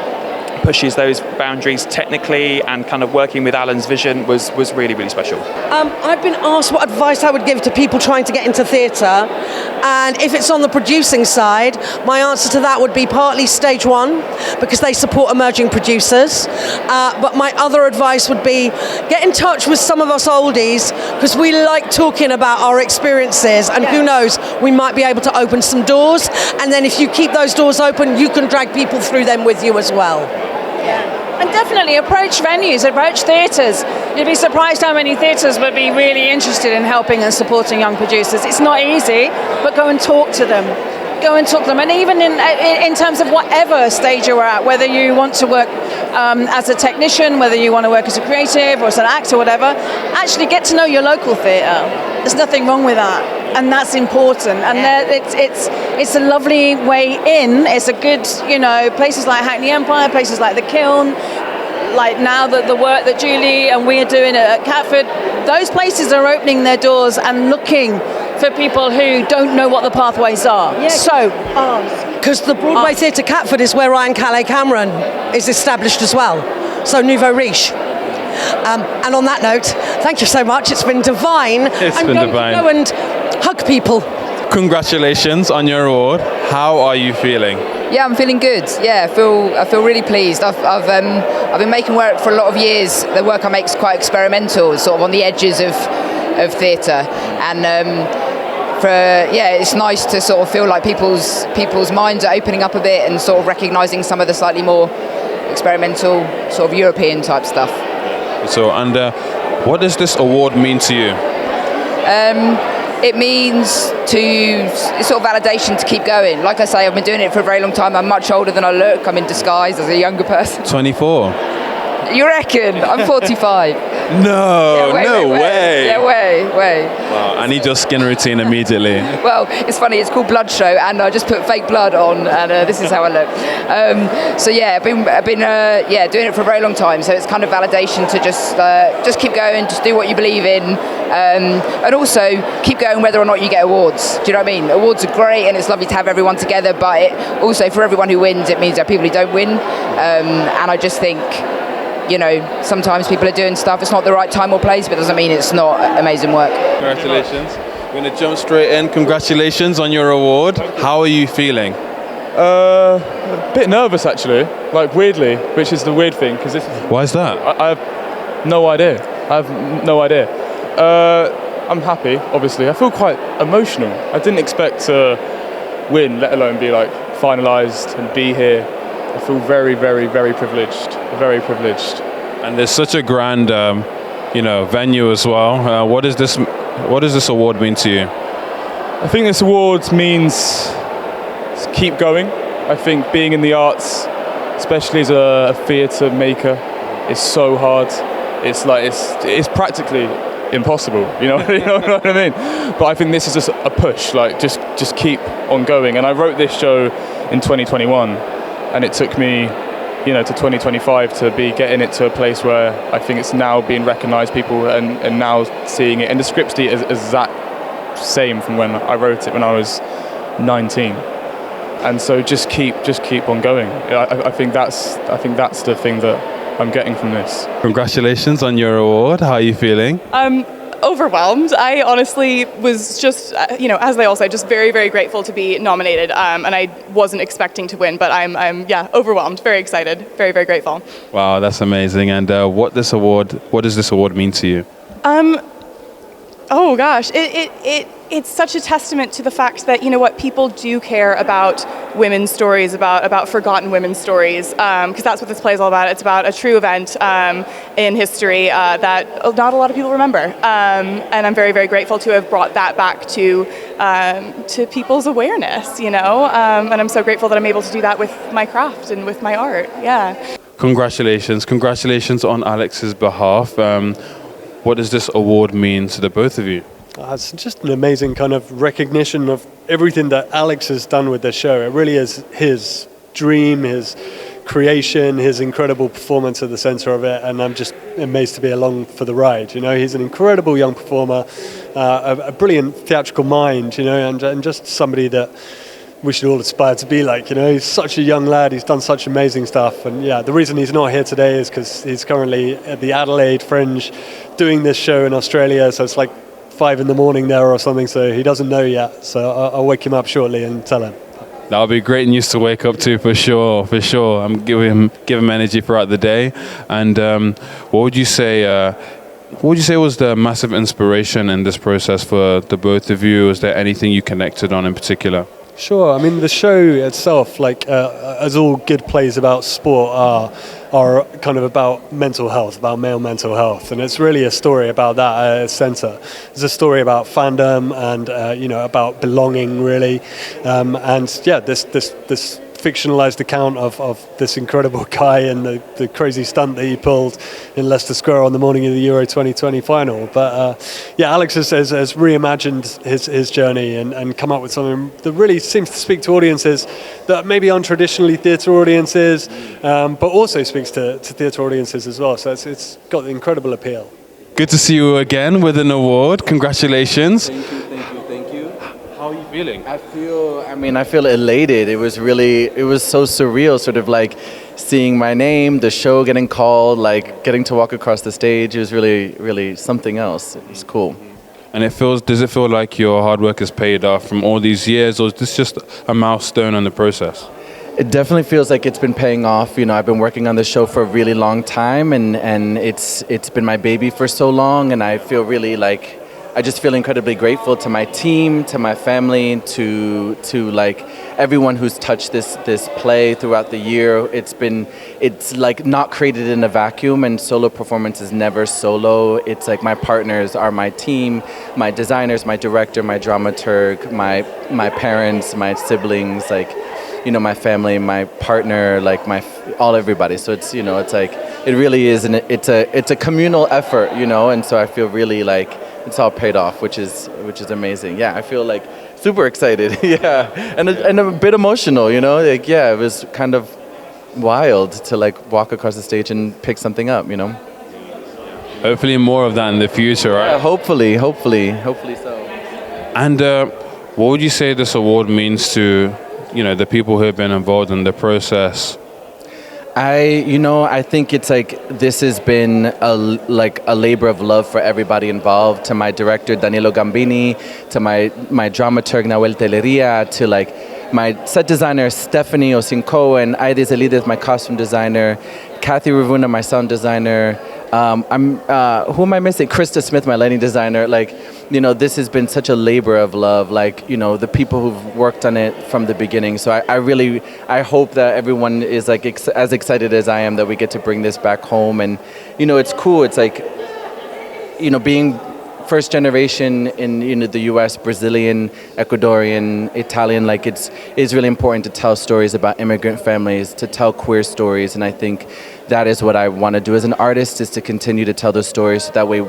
pushes those boundaries technically, and kind of working with Alan's vision was really, really special. I've been asked what advice I would give to people trying to get into theatre, and if it's on the producing side, my answer to that would be partly Stage One, because they support emerging producers, but my other advice would be get in touch with some of us oldies, because we like talking about our experiences, and who knows, we might be able to open some doors, and then if you keep those doors open, you can drag people through them with you as well. And definitely approach venues, approach theatres. You'd be surprised how many theatres would be really interested in helping and supporting young producers. It's not easy, but go and talk to them. And even in terms of whatever stage you're at, whether you want to work as a technician, whether you want to work as a creative or as an actor or whatever, actually get to know your local theatre. There's nothing wrong with that. And that's important. And it's a lovely way in. It's a good, places like Hackney Empire, places like the Kiln, like now the work that Julie and we are doing at Catford, those places are opening their doors and looking for people who don't know what the pathways are. Yeah, so, because the Broadway Theatre Catford is where Ryan Calais Cameron is established as well. So nouveau riche. And on that note, thank you so much. It's been divine. I'm going to go and hug people. Congratulations on your award. How are you feeling? Yeah, I'm feeling good. Yeah, I feel really pleased. I've been making work for a lot of years. The work I make is quite experimental, sort of on the edges of theatre, and it's nice to sort of feel like people's minds are opening up a bit and sort of recognising some of the slightly more experimental sort of European type stuff. So, and what does this award mean to you? It means it's sort of validation to keep going. Like I say, I've been doing it for a very long time. I'm much older than I look. I'm in disguise as a younger person. 24. You reckon? I'm 45. No, no way. Yeah, way. Wow, I need your skin routine immediately. Well, it's funny, it's called Blood Show, and I just put fake blood on, and this is how I look. So yeah, I've been doing it for a very long time, so it's kind of validation to just keep going, just do what you believe in, and also keep going whether or not you get awards. Do you know what I mean? Awards are great, and it's lovely to have everyone together, but also for everyone who wins, it means there are people who don't win, and I just think, you know, sometimes people are doing stuff, it's not the right time or place, but it doesn't mean it's not amazing work. Congratulations. We're going to jump straight in. Congratulations on your award. How are you feeling? A bit nervous, actually, like weirdly, which is the weird thing, because this is... Why is that? I have no idea. I'm happy, obviously. I feel quite emotional. I didn't expect to win, let alone be like finalised and be here. I feel very, very, very privileged. Very privileged. And there's such a grand, venue as well. What does this award mean to you? I think this award means keep going. I think being in the arts, especially as a theatre maker, is so hard. It's like it's practically impossible. You know what I mean? But I think this is just a push. Like just keep on going. And I wrote this show in 2021. And it took me, to 2025 to be getting it to a place where I think it's now being recognised, people and now seeing it. And the script is that same from when I wrote it when I was 19. And so just keep on going. I think that's the thing that I'm getting from this. Congratulations on your award. How are you feeling? Overwhelmed. I honestly was just, as they all say, just very, very grateful to be nominated. And I wasn't expecting to win, but I'm overwhelmed, very excited, very, very grateful. Wow, that's amazing. And what does this award mean to you? Oh gosh, it's such a testament to the fact that, people do care about women's stories, about forgotten women's stories, because that's what this play is all about. It's about a true event in history that not a lot of people remember, and I'm very, very grateful to have brought that back to people's awareness, and I'm so grateful that I'm able to do that with my craft and with my art. Yeah. Congratulations on Alex's behalf. What does this award mean to the both of you? It's just an amazing kind of recognition of everything that Alex has done with the show. It really is his dream, his creation, his incredible performance at the centre of it, and I'm just amazed to be along for the ride. He's an incredible young performer, a brilliant theatrical mind, and just somebody that we should all aspire to be like. He's such a young lad, he's done such amazing stuff, and the reason he's not here today is because he's currently at the Adelaide Fringe doing this show in Australia, so it's like 5 a.m. there or something, so he doesn't know yet, so I'll wake him up shortly and tell him. That'll be great news to wake up to for sure. I'm give him energy throughout the day. And what would you say was the massive inspiration in this process for the both of you? Was there anything you connected on in particular? Sure. I mean, the show itself, as all good plays about sport are kind of about mental health, about male mental health, and it's really a story about that at its centre. It's a story about fandom and about belonging, really, this fictionalized account of this incredible guy and the crazy stunt that he pulled in Leicester Square on the morning of the Euro 2020 final. But Alex has reimagined his journey and come up with something that really seems to speak to audiences that maybe aren't traditionally theatre audiences, but also speaks to theatre audiences as well. So it's got incredible appeal. Good to see you again with an award. Congratulations. Thank you. How are you feeling? I feel elated. It was so surreal, sort of like seeing my name, the show getting called, like getting to walk across the stage. It was really, really something else. It was cool. And does it feel like your hard work has paid off from all these years, or is this just a milestone in the process? It definitely feels like it's been paying off. I've been working on this show for a really long time, and it's been my baby for so long, and I feel really like I just feel incredibly grateful to my team, to my family, to like everyone who's touched this play throughout the year. It's like not created in a vacuum, and solo performance is never solo. It's like my partners are my team, my designers, my director, my dramaturg, my parents, my siblings, like, you know, my family, my partner, like everybody. So it's, you know, it's like, it really is, it's a communal effort, you know, and so I feel really like it's all paid off, which is amazing. Yeah, I feel like super excited. Yeah, and a bit emotional, you know, like, yeah, it was kind of wild to like walk across the stage and pick something up, you know. Hopefully more of that in the future, right? Yeah, hopefully so. And what would you say this award means to, you know, the people who have been involved in the process? I think it's like this has been a labor of love for everybody involved. To my director Danilo Gambini, to my dramaturg Nahuel Teleria, to like my set designer Stephanie Osinko, and Aide Zelidez, my costume designer, Kathy Ravuna, my sound designer. Who am I missing? Krista Smith, my lighting designer. Like, you know, this has been such a labor of love. Like, you know, the people who've worked on it from the beginning. So I hope that everyone is like as excited as I am that we get to bring this back home. And, you know, it's cool. It's like, you know, being first generation in, you know, the U.S., Brazilian, Ecuadorian, Italian, like it's really important to tell stories about immigrant families, to tell queer stories, and I think that is what I want to do as an artist, is to continue to tell those stories so that way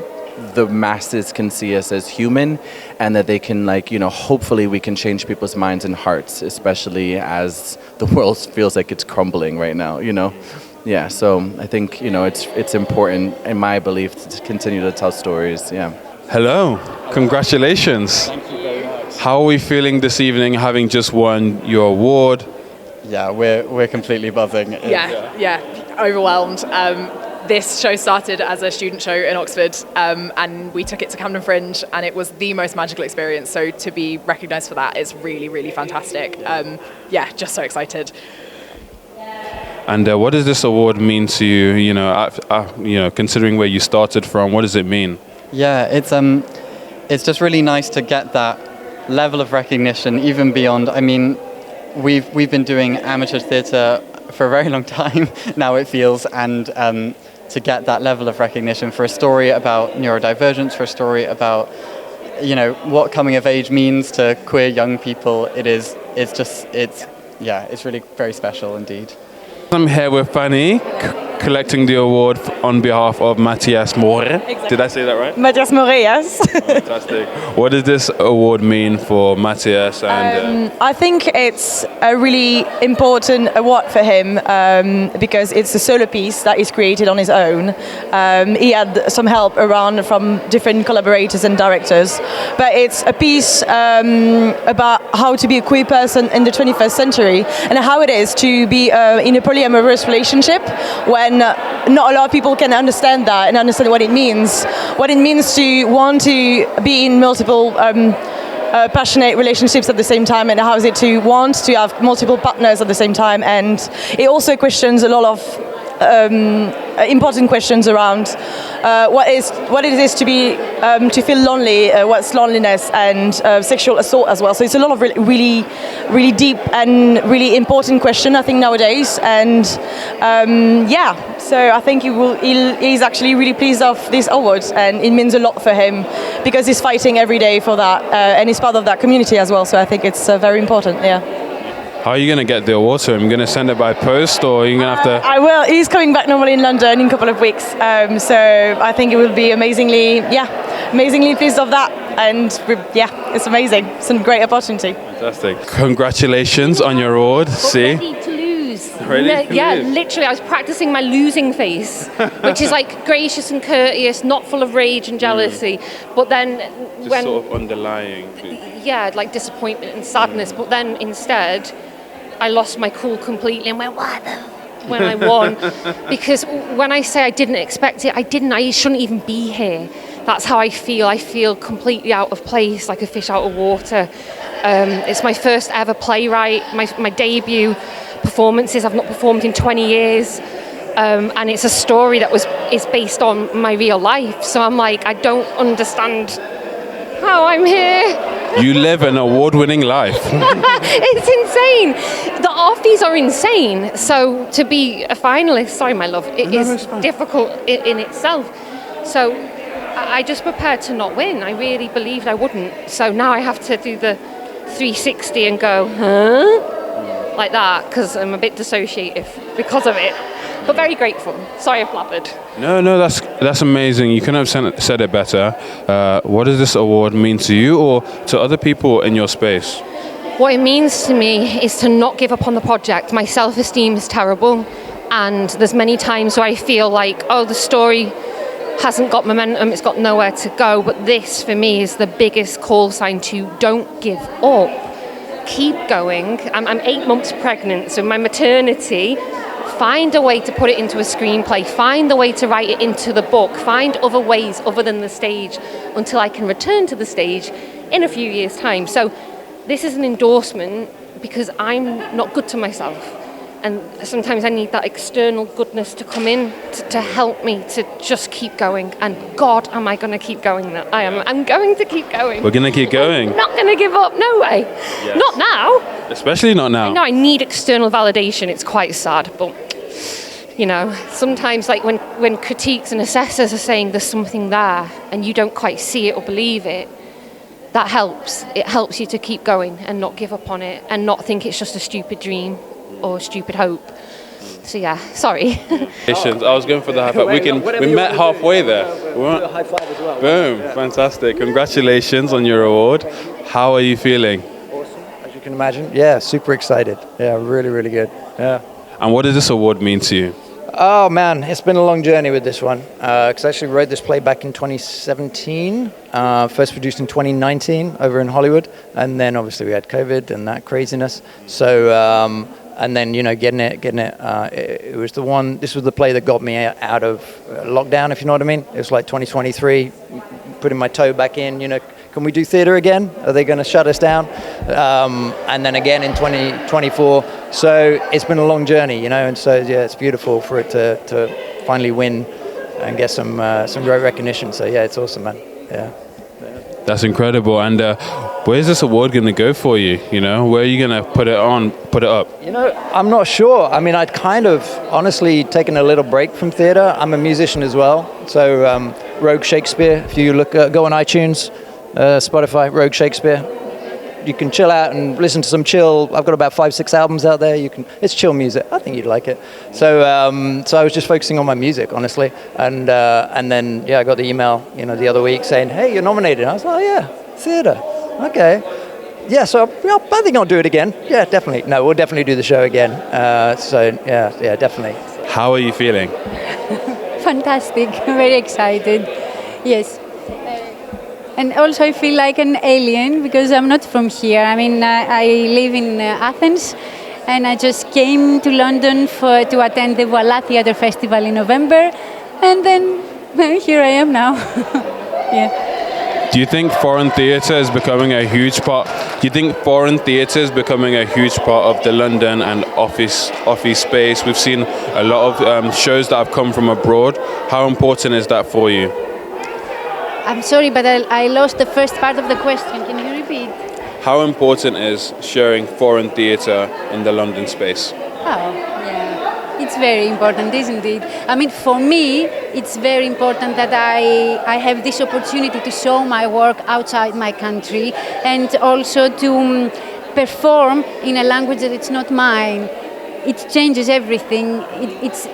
the masses can see us as human, and that they can, like, you know, hopefully we can change people's minds and hearts, especially as the world feels like it's crumbling right now, you know. Yeah, so I think, you know, it's important in my belief to continue to tell stories. Yeah. Hello, congratulations. Thank you very much. How are we feeling this evening, having just won your award? Yeah, we're completely buzzing. Yeah, overwhelmed. This show started as a student show in Oxford, and we took it to Camden Fringe, and it was the most magical experience. So to be recognised for that is really, really fantastic. Yeah, just so excited. And what does this award mean to you? You know, considering where you started from, what does it mean? Yeah, it's just really nice to get that level of recognition, even beyond. I mean, we've been doing amateur theatre for a very long time now, it feels, and to get that level of recognition for a story about neurodivergence, for a story about, you know, what coming of age means to queer young people, it's really very special indeed. I'm here with Fanny, collecting the award on behalf of Matthias Moret. Exactly. Did I say that right? Matthias Moret, yes. Fantastic. What does this award mean for Matthias? And I think it's a really important award for him because it's a solo piece that he's created on his own. He had some help around from different collaborators and directors, but it's a piece about how to be a queer person in the 21st century and how it is to be in a polyamorous relationship when not a lot of people can understand that and understand what it means to want to be in multiple passionate relationships at the same time, and how is it to want to have multiple partners at the same time. And it also questions a lot of important questions around what it is to be to feel lonely, what's loneliness, and sexual assault as well. So it's a lot of really, really deep and really important question, I think, nowadays. And so I think he's actually really pleased of this award, and it means a lot for him because he's fighting every day for that, and he's part of that community as well. So I think it's very important. Yeah. How are you going to get the award to him? Are you going to send it by post, or are you going to have to... I will. He's coming back normally in London in a couple of weeks. So I think it will be amazingly pleased of that. And it's amazing. It's a great opportunity. Fantastic. Congratulations on your award. See? Ready to lose. Yeah, literally. I was practicing my losing face, which is like gracious and courteous, not full of rage and jealousy. But then Just sort of underlying. Yeah, like disappointment and sadness. But then instead, I lost my cool completely and went, what the? When I won. Because when I say I didn't expect it, I shouldn't even be here. That's how I feel. I feel completely out of place, like a fish out of water. It's my first ever playwright, my debut performances. I've not performed in 20 years. And it's a story that is based on my real life. So I'm like, I don't understand how I'm here. You live an award-winning life. It's insane. The Offies are insane. So to be a finalist, sorry, my love, it is difficult in itself. So I just prepared to not win. I really believed I wouldn't. So now I have to do the 360 and go, huh? Like that, because I'm a bit dissociative because of it. But very grateful. Sorry I flabbered. No, that's amazing. You couldn't have said it better. What does this award mean to you or to other people in your space? What it means to me is to not give up on the project. My self-esteem is terrible, and there's many times where I feel like, oh, the story hasn't got momentum, it's got nowhere to go. But this, for me, is the biggest call sign to don't give up. Keep going. I'm 8 months pregnant, so my maternity, find a way to put it into a screenplay, find a way to write it into the book, find other ways other than the stage until I can return to the stage in a few years' time. So this is an endorsement because I'm not good to myself. And sometimes I need that external goodness to come in to help me to just keep going. And God, am I going to keep going? I'm going to keep going. We're going to keep going. I'm not going to give up, no way. Yes. Not now. Especially not now. I know I need external validation. It's quite sad, but you know, sometimes like when critiques and assessors are saying there's something there and you don't quite see it or believe it, that helps. It helps you to keep going and not give up on it and not think it's just a stupid dream or stupid hope. So yeah, sorry. I was going for the high five. We met halfway there. We'll do a high five as well. Boom, fantastic. Congratulations on your award. How are you feeling? Awesome, as you can imagine. Yeah, super excited. Yeah, really, really good. Yeah. And what does this award mean to you? Oh man, it's been a long journey with this one. Because I actually wrote this play back in 2017, first produced in 2019 over in Hollywood, and then obviously we had COVID and that craziness. So, and then getting it. It was this was the play that got me out of lockdown, if you know what I mean. It was like 2023, putting my toe back in. Can we do theatre again? Are they going to shut us down? And then again in 2024. So it's been a long journey, and so yeah, it's beautiful for it to finally win and get some great recognition. So yeah, it's awesome, man. Yeah. That's incredible. And where's this award going to go for you? Where are you going to put it up? I'm not sure. I mean, I'd kind of honestly taken a little break from theatre. I'm a musician as well. So Rogue Shakespeare, if you go on iTunes, Spotify, Rogue Shakespeare, you can chill out and listen to some chill. I've got about 5-6 albums out there. It's chill music. I think you'd like it. So I was just focusing on my music, honestly. And then I got the email, the other week saying, "Hey, you're nominated." And I was like, "Oh yeah, theatre. Okay." Yeah, so I think I'll do it again. Yeah, definitely. No, we'll definitely do the show again. So yeah, definitely. How are you feeling? Fantastic. Very excited. Yes. And also I feel like an alien because I'm not from here. I mean, I live in Athens and I just came to London to attend the Voila Theatre Festival in November, and then here I am now. Yeah. Do you think foreign theatre is becoming a huge part? Do you think foreign theatre is becoming a huge part of the London and office space? We've seen a lot of shows that have come from abroad. How important is that for you? I'm sorry, but I lost the first part of the question. Can you repeat? How important is showing foreign theatre in the London space? Oh, yeah. It's very important, isn't it? I mean, for me, it's very important that I have this opportunity to show my work outside my country and also to perform in a language that it's not mine. It changes everything. It's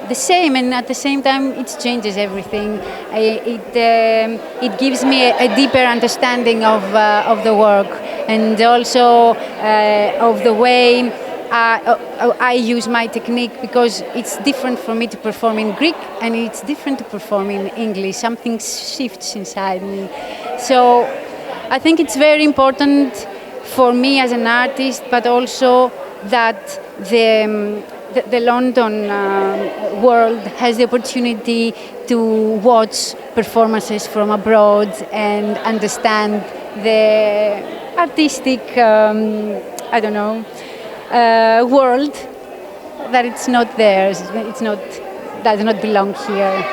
the same, and at the same time, it changes everything. It gives me a deeper understanding of the work, and also of the way I use my technique, because it's different for me to perform in Greek, and it's different to perform in English. Something shifts inside me. So I think it's very important for me as an artist, but also that the London world has the opportunity to watch performances from abroad and understand the artistic, world, that it's not theirs. Does not belong here.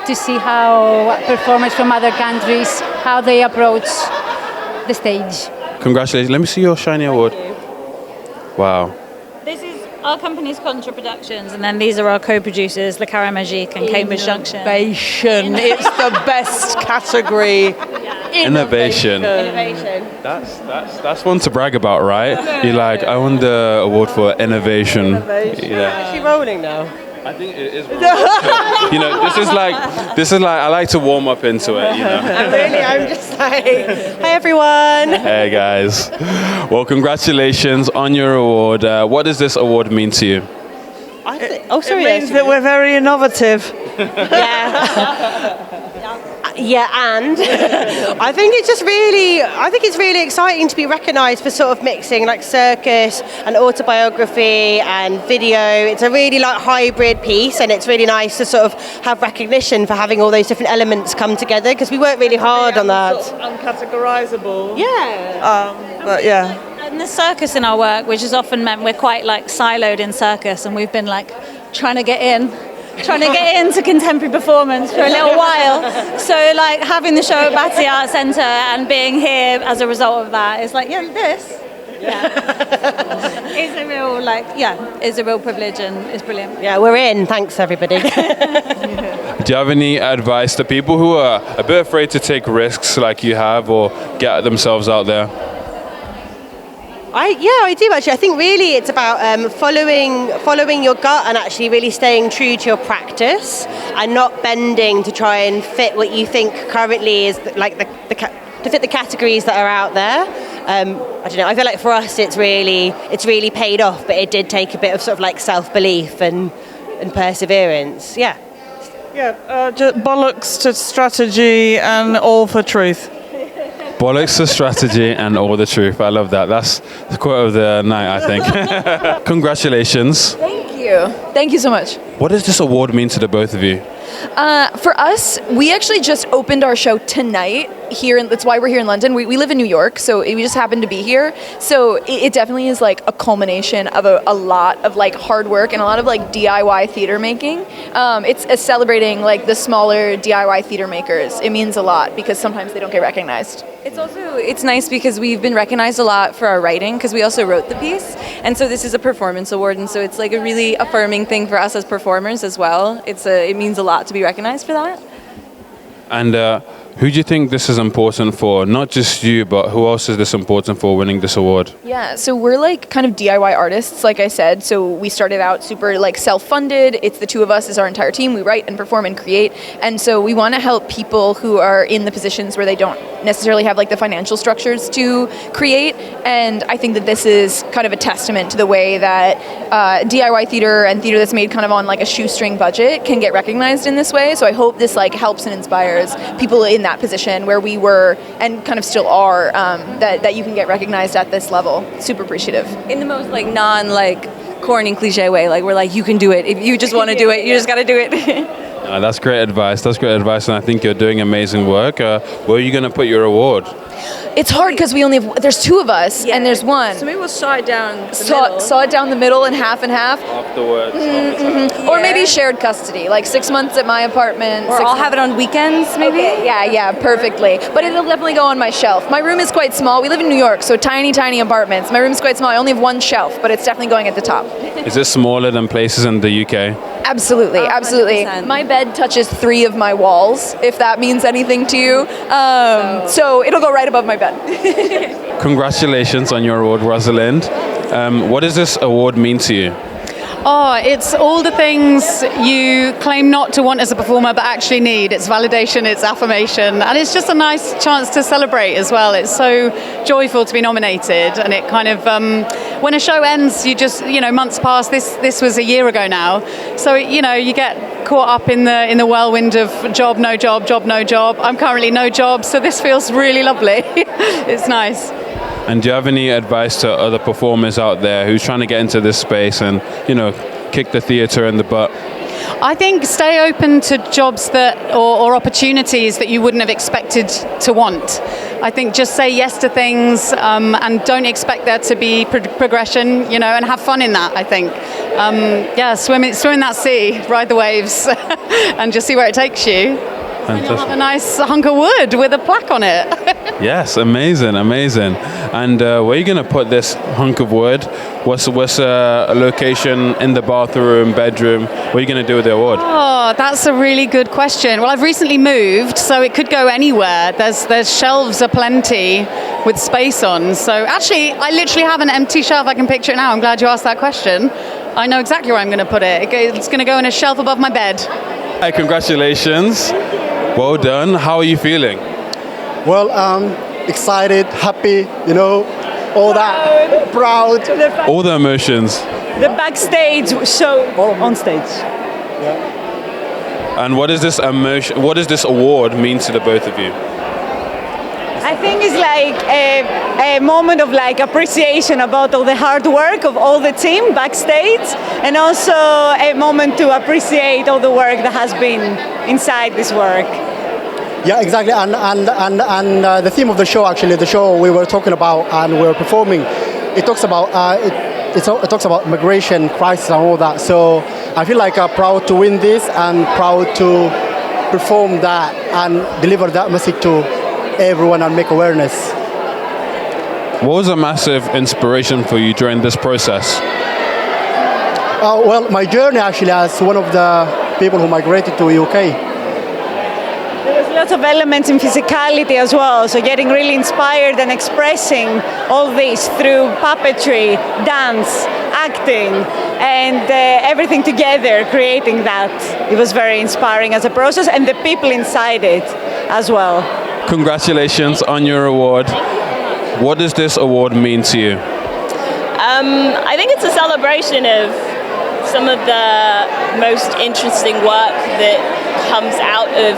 To see how performers from other countries, how they approach the stage. Congratulations. Let me see your shiny award. Wow. This is our company's Contra Productions, and then these are our co-producers, Le Carré Magique and Cambridge Junction. Innovation. It's the best category. Innovation. That's one to brag about, right? You're like, I won the award for innovation. Yeah. Is she rolling now? I think it is. You know, this is like I like to warm up into it. You know. I'm just like, hey everyone. Hey guys. Well, congratulations on your award. What does this award mean to you? It means that we're very innovative. Yeah, and I think it's really exciting to be recognised for sort of mixing like circus and autobiography and video. It's a really like hybrid piece, and it's really nice to sort of have recognition for having all those different elements come together, because we worked really hard on that. Sort of uncategorizable. Yeah. But yeah. And the circus in our work, which has often meant we're quite like siloed in circus, and we've been like trying to get into contemporary performance for a little while. So like having the show at Battersea Arts Centre and being here as a result of that is like, this is a real privilege, and it's brilliant. Yeah, we're in. Thanks everybody. Do you have any advice to people who are a bit afraid to take risks like you have, or get themselves out there? I do actually. I think really it's about following your gut and actually really staying true to your practice and not bending to try and fit what you think currently is like to fit the categories that are out there. I don't know. I feel like for us it's really paid off, but it did take a bit of sort of like self-belief and perseverance. Yeah. Yeah. Just bollocks to strategy and all for truth. Bollocks to strategy and all the truth. I love that. That's the quote of the night, I think. Congratulations. Thank you. Thank you so much. What does this award mean to the both of you? For us, we actually just opened our show tonight here. That's why we're here in London. We live in New York, so we just happened to be here. So it definitely is like a culmination of a lot of like hard work and a lot of like DIY theater making. It's celebrating like the smaller DIY theater makers. It means a lot because sometimes they don't get recognized. It's nice because we've been recognized a lot for our writing, because we also wrote the piece, and so this is a performance award, and so it's like a really affirming thing for us as performers as well. It means a lot to be recognized for that. And who do you think this is important for? Not just you, but who else is this important for winning this award? Yeah, so we're like kind of DIY artists, like I said. So we started out super like self-funded. It's the two of us as our entire team. We write and perform and create. And so we want to help people who are in the positions where they don't necessarily have like the financial structures to create. And I think that this is kind of a testament to the way that DIY theater and theater that's made kind of on like a shoestring budget can get recognized in this way. So I hope this like helps and inspires people in that position where we were and kind of still are, that you can get recognized at this level. Super appreciative. In the most like corny cliche way, like we're like, you can do it. If you just want to do it, you just got to do it. That's great advice. And I think you're doing amazing work. Where are you going to put your award? It's hard because we only have, there's two of us and there's one. So maybe we'll saw it down the middle and half and half. Afterwards. Or maybe shared custody, like 6 months at my apartment. Or I'll have it on weekends, maybe? Okay. Yeah, perfectly. But it'll definitely go on my shelf. My room is quite small. We live in New York, so tiny apartments. My room is quite small. I only have one shelf, but it's definitely going at the top. Is it smaller than places in the UK? Absolutely. 100%. My bed touches 3 of my walls, if that means anything to you. So it'll go right above my bed. Congratulations on your award, Rosalind. What does this award mean to you? Oh, it's all the things you claim not to want as a performer but actually need. It's validation, it's affirmation, and it's just a nice chance to celebrate as well. It's so joyful to be nominated, and it kind of, when a show ends, you just, months pass. This was a year ago now, so you get caught up in the whirlwind of job, no job, job, no job. I'm currently no job, so this feels really lovely. It's nice. And do you have any advice to other performers out there who's trying to get into this space and, kick the theatre in the butt? I think stay open to jobs or opportunities that you wouldn't have expected to want. I think just say yes to things and don't expect there to be progression, and have fun in that, I think. Swim in that sea, ride the waves, and just see where it takes you. Fantastic. You'll have a nice hunk of wood with a plaque on it. Yes, amazing. And where are you going to put this hunk of wood? What's a location in the bathroom, bedroom? What are you going to do with the award? Oh, that's a really good question. Well, I've recently moved, so it could go anywhere. There's shelves aplenty with space on. So actually, I literally have an empty shelf. I can picture it now. I'm glad you asked that question. I know exactly where I'm going to put it. It's going to go in a shelf above my bed. Hey, congratulations. Well done. How are you feeling? Well, excited, happy, all that, proud. All the emotions. The backstage show on stage. And what does this award mean to the both of you? I think it's like a moment of like appreciation about all the hard work of all the team backstage, and also a moment to appreciate all the work that has been inside this work. Yeah, exactly. And the theme of the show, actually, the show we were talking about and we were performing, it talks about it talks about migration, crisis, and all that. So I feel like I'm proud to win this and proud to perform that and deliver that message to everyone and make awareness. What was a massive inspiration for you during this process? Well, my journey actually as one of the people who migrated to UK. There was lots of elements in physicality as well, so getting really inspired and expressing all this through puppetry, dance, acting, and everything together, creating that. It was very inspiring as a process, and the people inside it as well. Congratulations on your award. What does this award mean to you? I think it's a celebration of some of the most interesting work that comes out of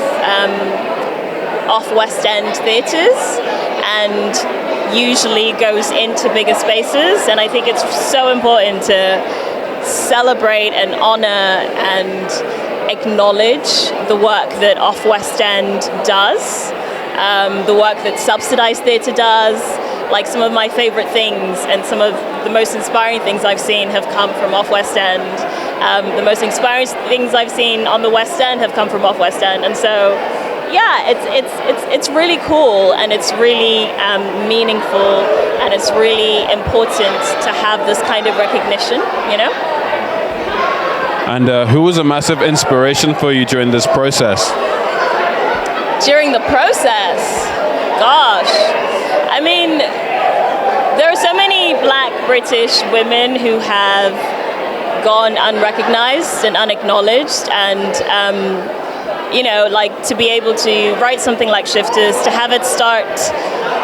off-West End theatres and usually goes into bigger spaces, and I think it's so important to celebrate and honour and acknowledge the work that off-West End does, the work that subsidised theatre does. Like, some of my favourite things and some of the most inspiring things I've seen have come from off-West End. The most inspiring things I've seen on the West End have come from off-West End, and so yeah, it's really cool, and it's really meaningful, and it's really important to have this kind of recognition, And who was a massive inspiration for you during this process? During the process, gosh, I mean, there are so many Black British women who have gone unrecognized and unacknowledged, and like, to be able to write something like Shifters, to have it start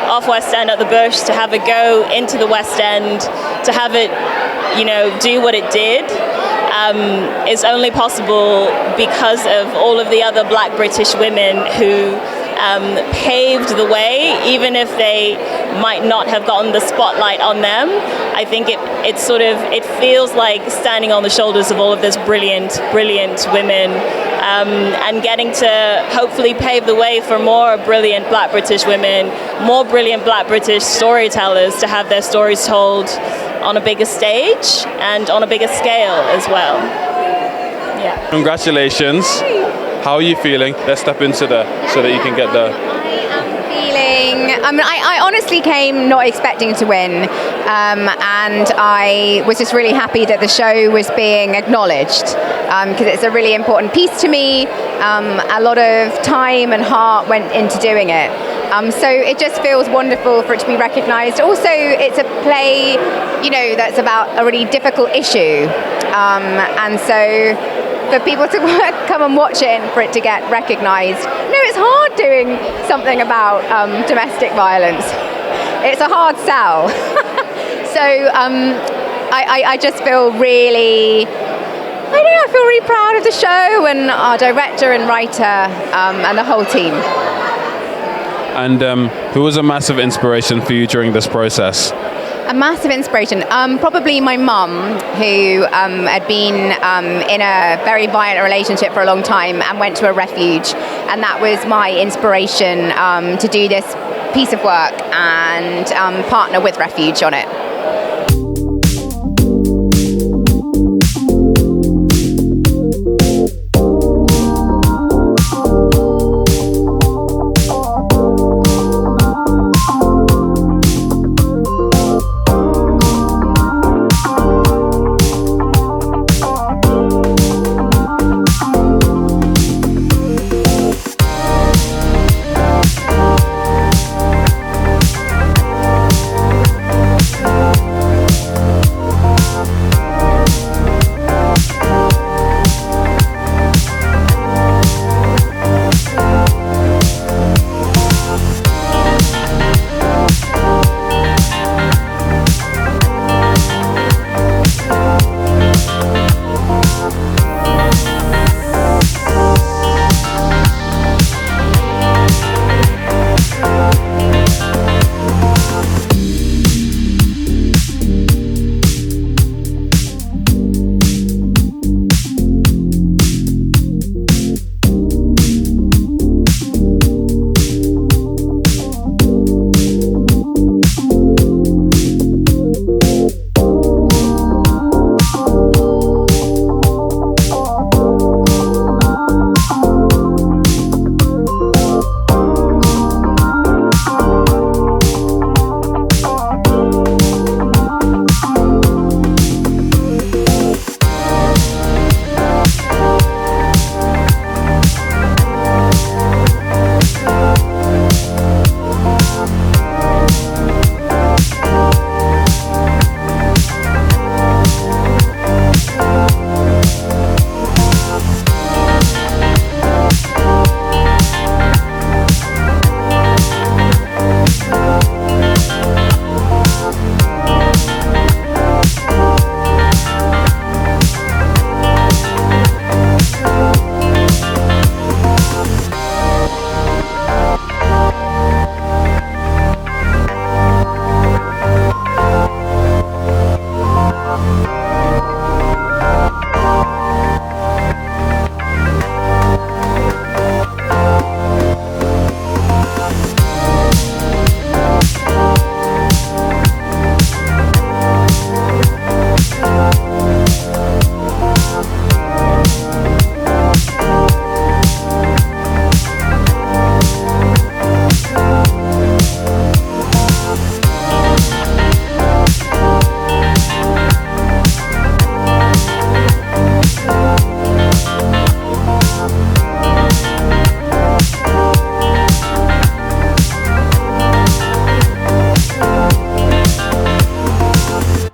off West End at the Bush, to have it go into the West End, to have it do what it did, is only possible because of all of the other Black British women who paved the way, even if they might not have gotten the spotlight on them. I think it feels like standing on the shoulders of all of this brilliant women, and getting to hopefully pave the way for more brilliant Black British women, more brilliant Black British storytellers to have their stories told on a bigger stage and on a bigger scale as well. Yeah. Congratulations. How are you feeling? Let's step into so that you can get the... I honestly came not expecting to win, and I was just really happy that the show was being acknowledged, because it's a really important piece to me. A lot of time and heart went into doing it. So it just feels wonderful for it to be recognised. Also, it's a play, that's about a really difficult issue, and so for people to come and watch it and for it to get recognised. It's hard doing something about domestic violence. It's a hard sell. So I just feel really, I feel really proud of the show and our director and writer and the whole team. And who was a massive inspiration for you during this process? A massive inspiration, probably my mum, who had been in a very violent relationship for a long time and went to a refuge, and that was my inspiration to do this piece of work and partner with Refuge on it.